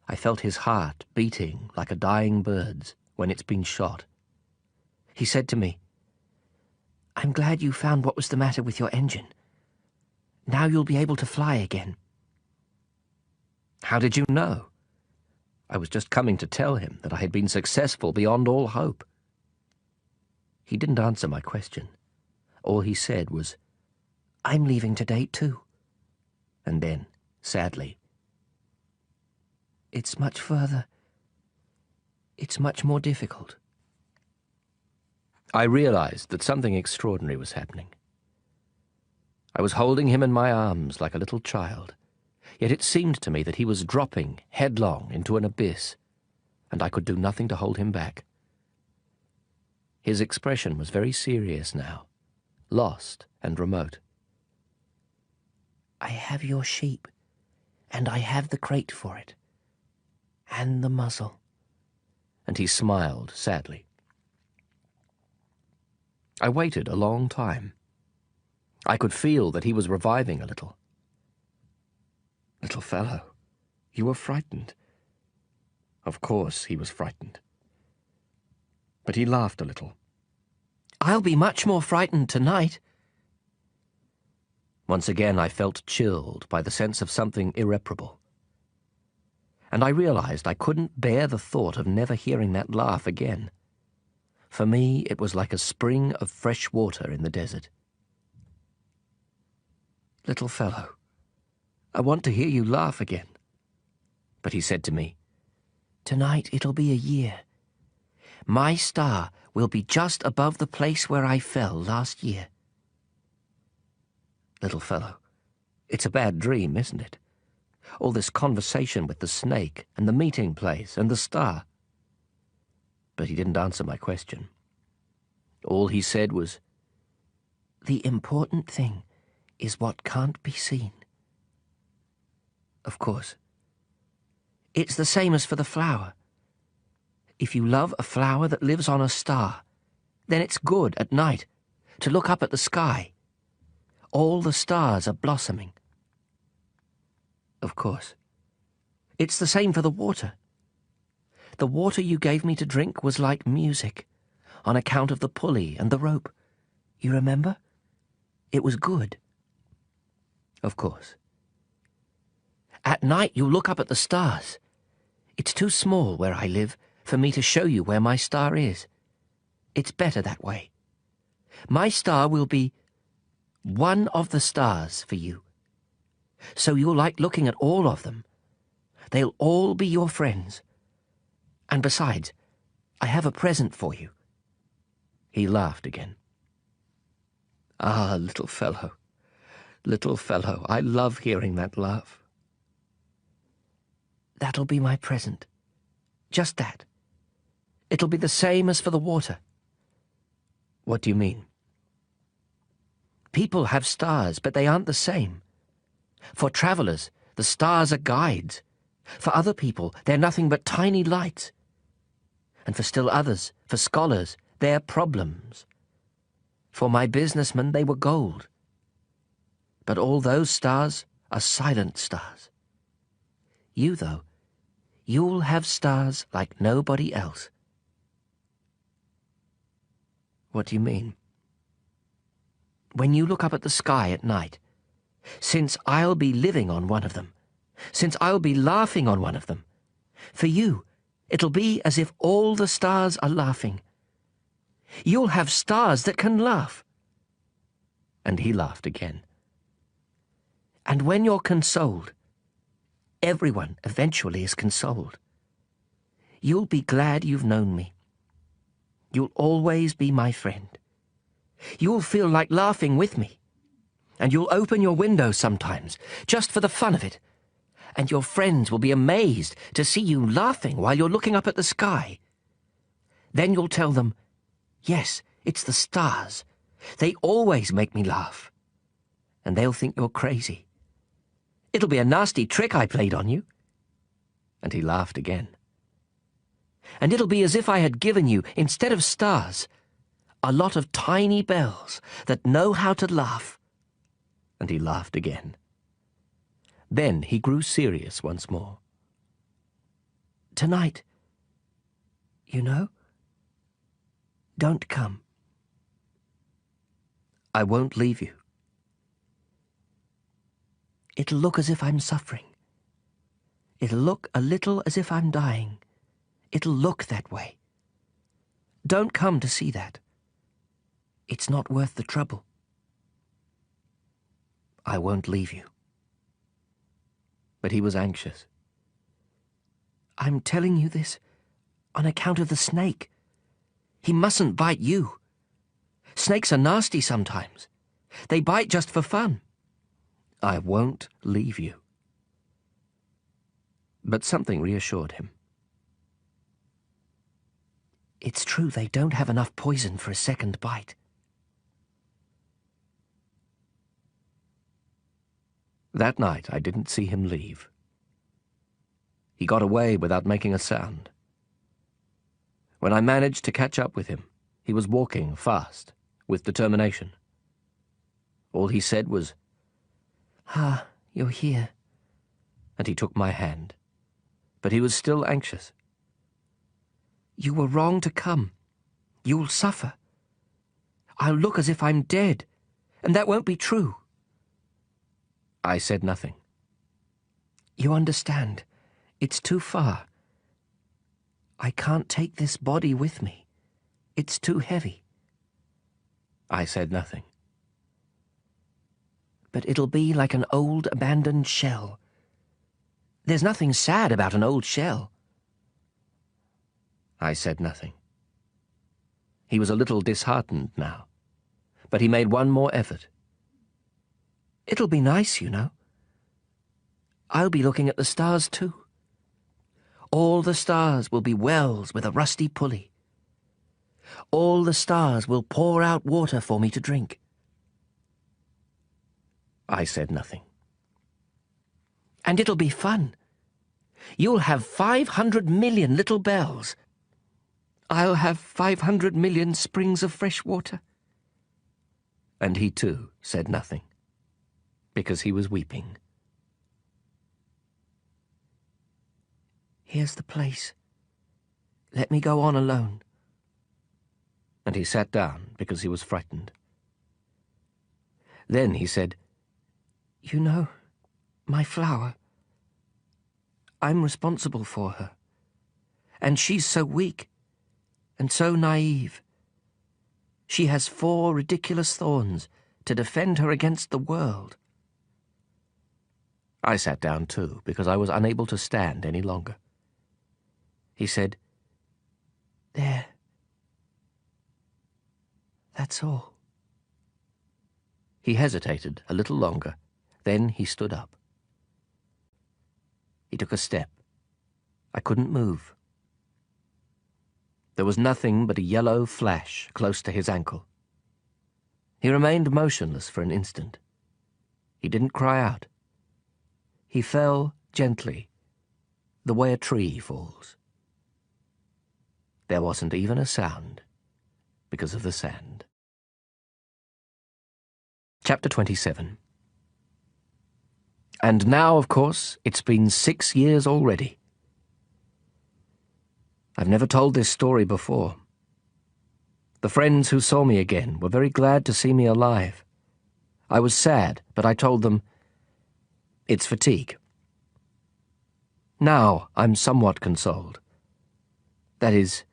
I felt his heart beating like a dying bird's when it's been shot. He said to me, I'm glad you found what was the matter with your engine. Now you'll be able to fly again. How did you know? I was just coming to tell him that I had been successful beyond all hope. He didn't answer my question. All he said was, I'm leaving today too. And then, sadly, it's much further. It's much more difficult. I realized that something extraordinary was happening. I was holding him in my arms like a little child, yet it seemed to me that he was dropping headlong into an abyss, and I could do nothing to hold him back. His expression was very serious now, lost and remote. I have your sheep, and I have the crate for it, and the muzzle. And he smiled sadly. I waited a long time. I could feel that he was reviving a little. Little fellow, you were frightened. Of course he was frightened. But he laughed a little. I'll be much more frightened tonight. Once again I felt chilled by the sense of something irreparable. And I realized I couldn't bear the thought of never hearing that laugh again. For me, it was like a spring of fresh water in the desert. Little fellow, I want to hear you laugh again. But he said to me, Tonight it'll be a year. My star will be just above the place where I fell last year. Little fellow, it's a bad dream, isn't it? All this conversation with the snake and the meeting place and the star. But he didn't answer my question. All he said was, The important thing is what can't be seen. Of course. It's the same as for the flower. If you love a flower that lives on a star, then it's good at night to look up at the sky. All the stars are blossoming. Of course. It's the same for the water. The water you gave me to drink was like music, on account of the pulley and the rope. You remember? It was good. Of course. At night you look up at the stars. It's too small where I live for me to show you where my star is. It's better that way. My star will be one of the stars for you. So you'll like looking at all of them. They'll all be your friends. And besides, I have a present for you. He laughed again. Ah, little fellow, I love hearing that laugh. That'll be my present. Just that. It'll be the same as for the water. What do you mean? People have stars, but they aren't the same. For travelers, the stars are guides. For other people, they're nothing but tiny lights. And for still others, for scholars, they're problems. For my businessmen, they were gold. But all those stars are silent stars. You, though, you'll have stars like nobody else. What do you mean? When you look up at the sky at night, since I'll be living on one of them, since I'll be laughing on one of them, for you, it'll be as if all the stars are laughing. You'll have stars that can laugh. And he laughed again. And when you're consoled, everyone eventually is consoled. You'll be glad you've known me. You'll always be my friend. You'll feel like laughing with me. And you'll open your window sometimes, just for the fun of it. And your friends will be amazed to see you laughing while you're looking up at the sky. Then you'll tell them, yes, it's the stars. They always make me laugh. And they'll think you're crazy. It'll be a nasty trick I played on you. And he laughed again. And it'll be as if I had given you, instead of stars, a lot of tiny bells that know how to laugh. And he laughed again. Then he grew serious once more. Tonight, you know, don't come. I won't leave you. It'll look as if I'm suffering. It'll look a little as if I'm dying. It'll look that way. Don't come to see that. It's not worth the trouble. I won't leave you. But he was anxious. I'm telling you this on account of the snake. He mustn't bite you. Snakes are nasty sometimes. They bite just for fun. I won't leave you. But something reassured him. It's true they don't have enough poison for a second bite. That night I didn't see him leave. He got away without making a sound. When I managed to catch up with him, he was walking fast, with determination. All he said was, "Ah, you're here." And he took my hand. But he was still anxious. You were wrong to come. You'll suffer. I'll look as if I'm dead, and that won't be true. I said nothing. You understand. It's too far. I can't take this body with me. It's too heavy. I said nothing. But it'll be like an old abandoned shell. There's nothing sad about an old shell. I said nothing. He was a little disheartened now, but he made one more effort. It'll be nice, you know. I'll be looking at the stars too. All the stars will be wells with a rusty pulley. All the stars will pour out water for me to drink. I said nothing. And it'll be fun. You'll have 500 million little bells. I'll have 500 million springs of fresh water. And he too said nothing, because he was weeping. Here's the place. Let me go on alone. And he sat down because he was frightened. Then he said, You know, my flower. I'm responsible for her. And she's so weak and so naive. She has 4 ridiculous thorns to defend her against the world. I sat down too, because I was unable to stand any longer. He said, There. That's all. He hesitated a little longer, then he stood up. He took a step. I couldn't move. There was nothing but a yellow flash close to his ankle. He remained motionless for an instant. He didn't cry out. He fell gently, the way a tree falls. There wasn't even a sound because of the sand. Chapter 27. And now, of course, it's been 6 years already. I've never told this story before. The friends who saw me again were very glad to see me alive. I was sad, but I told them, it's fatigue. Now I'm somewhat consoled. That is,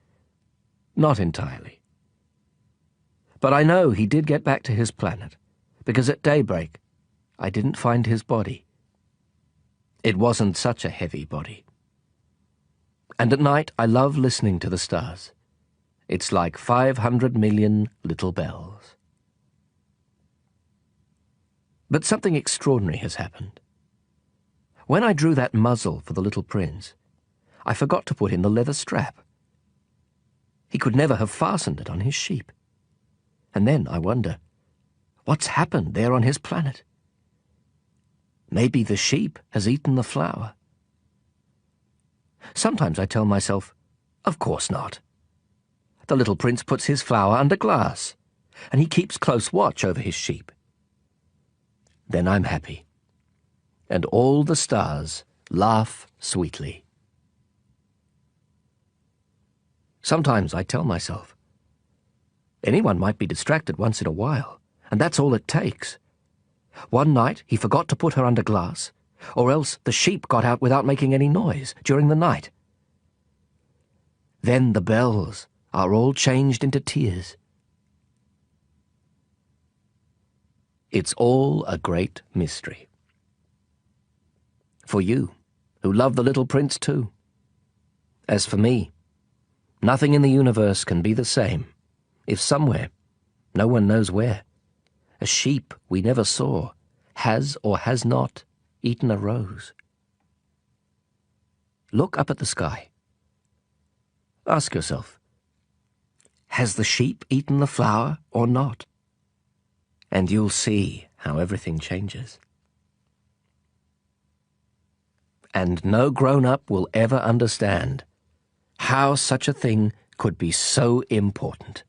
not entirely. But I know he did get back to his planet, because at daybreak I didn't find his body. It wasn't such a heavy body. And at night I love listening to the stars. It's like 500 million little bells. But something extraordinary has happened. When I drew that muzzle for the little prince, I forgot to put in the leather strap. He could never have fastened it on his sheep. And then I wonder, what's happened there on his planet? Maybe the sheep has eaten the flour. Sometimes I tell myself, of course not. The little prince puts his flour under glass, and he keeps close watch over his sheep. Then I'm happy, and all the stars laugh sweetly. Sometimes I tell myself, anyone might be distracted once in a while, and that's all it takes. One night he forgot to put her under glass, or else the sheep got out without making any noise during the night. Then the bells are all changed into tears. It's all a great mystery. For you, who love the little prince too. As for me, nothing in the universe can be the same if somewhere, no one knows where, a sheep we never saw has or has not eaten a rose. Look up at the sky. Ask yourself, has the sheep eaten the flour or not? And you'll see how everything changes. And no grown-up will ever understand how such a thing could be so important.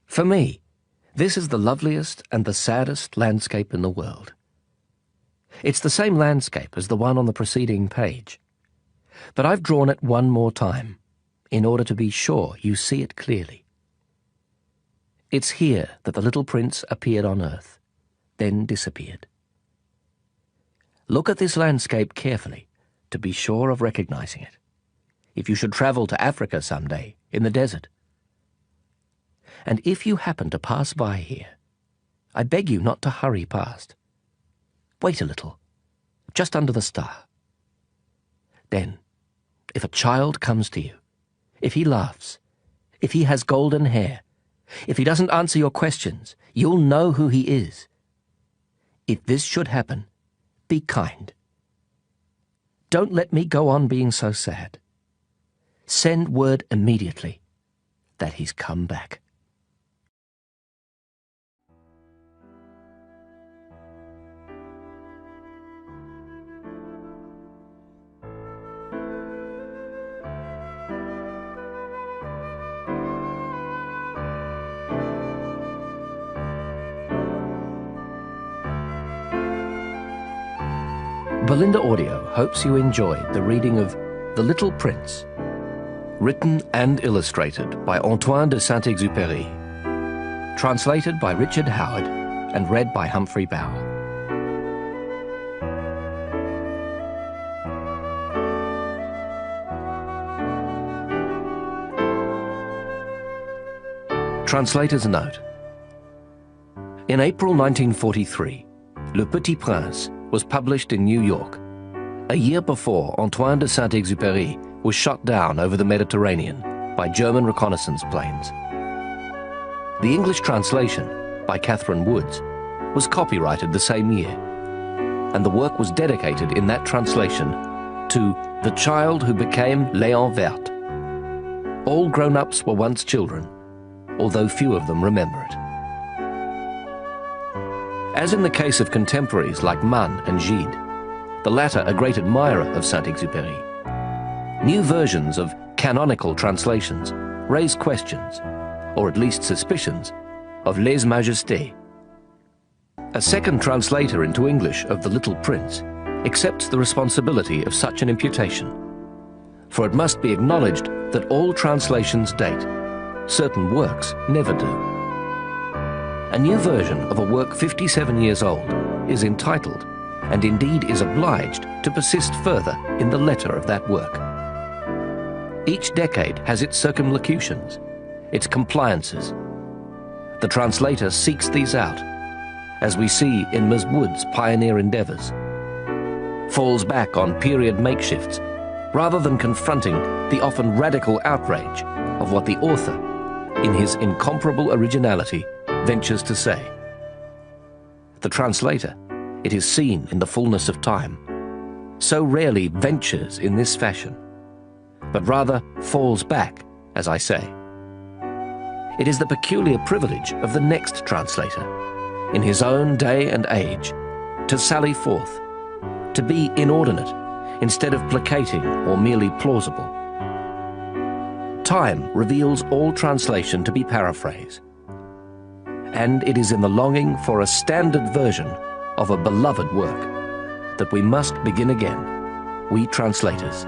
For me, this is the loveliest and the saddest landscape in the world. It's the same landscape as the one on the preceding page, but I've drawn it one more time in order to be sure you see it clearly. It's here that the little prince appeared on Earth, then disappeared. Look at this landscape carefully to be sure of recognizing it, if you should travel to Africa someday in the desert. And if you happen to pass by here, I beg you not to hurry past. Wait a little, just under the star. Then, if a child comes to you, if he laughs, if he has golden hair, if he doesn't answer your questions, you'll know who he is. If this should happen, be kind. Don't let me go on being so sad. Send word immediately that he's come back. Belinda Audio hopes you enjoyed the reading of The Little Prince, written and illustrated by Antoine de Saint-Exupery, translated by Richard Howard and read by Humphrey Bower. Translator's note. In April 1943, Le Petit Prince was published in New York, a year before Antoine de Saint-Exupery was shot down over the Mediterranean by German reconnaissance planes. The English translation, by Catherine Woods, was copyrighted the same year, and the work was dedicated in that translation to The Child Who Became Léon Vert. All grown-ups were once children, although few of them remember it. As in the case of contemporaries like Mann and Gide, the latter a great admirer of Saint-Exupéry, new versions of canonical translations raise questions, or at least suspicions, of lèse majesté. A second translator into English of The Little Prince accepts the responsibility of such an imputation, for it must be acknowledged that all translations date. Certain works never do. A new version of a work 57 years old is entitled, and indeed is obliged, to persist further in the letter of that work. Each decade has its circumlocutions, its compliances. The translator seeks these out, as we see in Ms. Wood's pioneer endeavours, falls back on period makeshifts rather than confronting the often radical outrage of what the author, in his incomparable originality, ventures to say. The translator, it is seen in the fullness of time, so rarely ventures in this fashion, but rather falls back, as I say. It is the peculiar privilege of the next translator, in his own day and age, to sally forth, to be inordinate instead of placating or merely plausible. Time reveals all translation to be paraphrase, and it is in the longing for a standard version of a beloved work that we must begin again, we translators,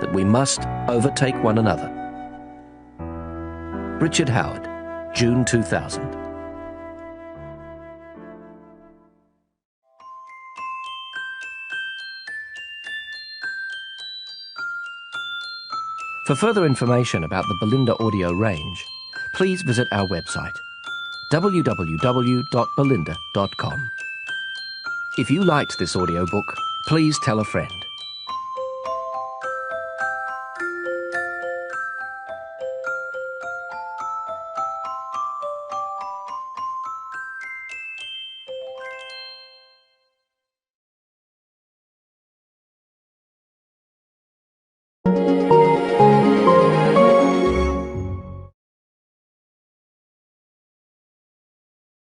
that we must overtake one another. Richard Howard, June 2000. For further information about the Belinda audio range, please visit our website, www.belinda.com. If you liked this audiobook, please tell a friend.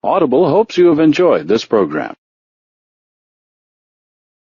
Audible hopes you have enjoyed this program.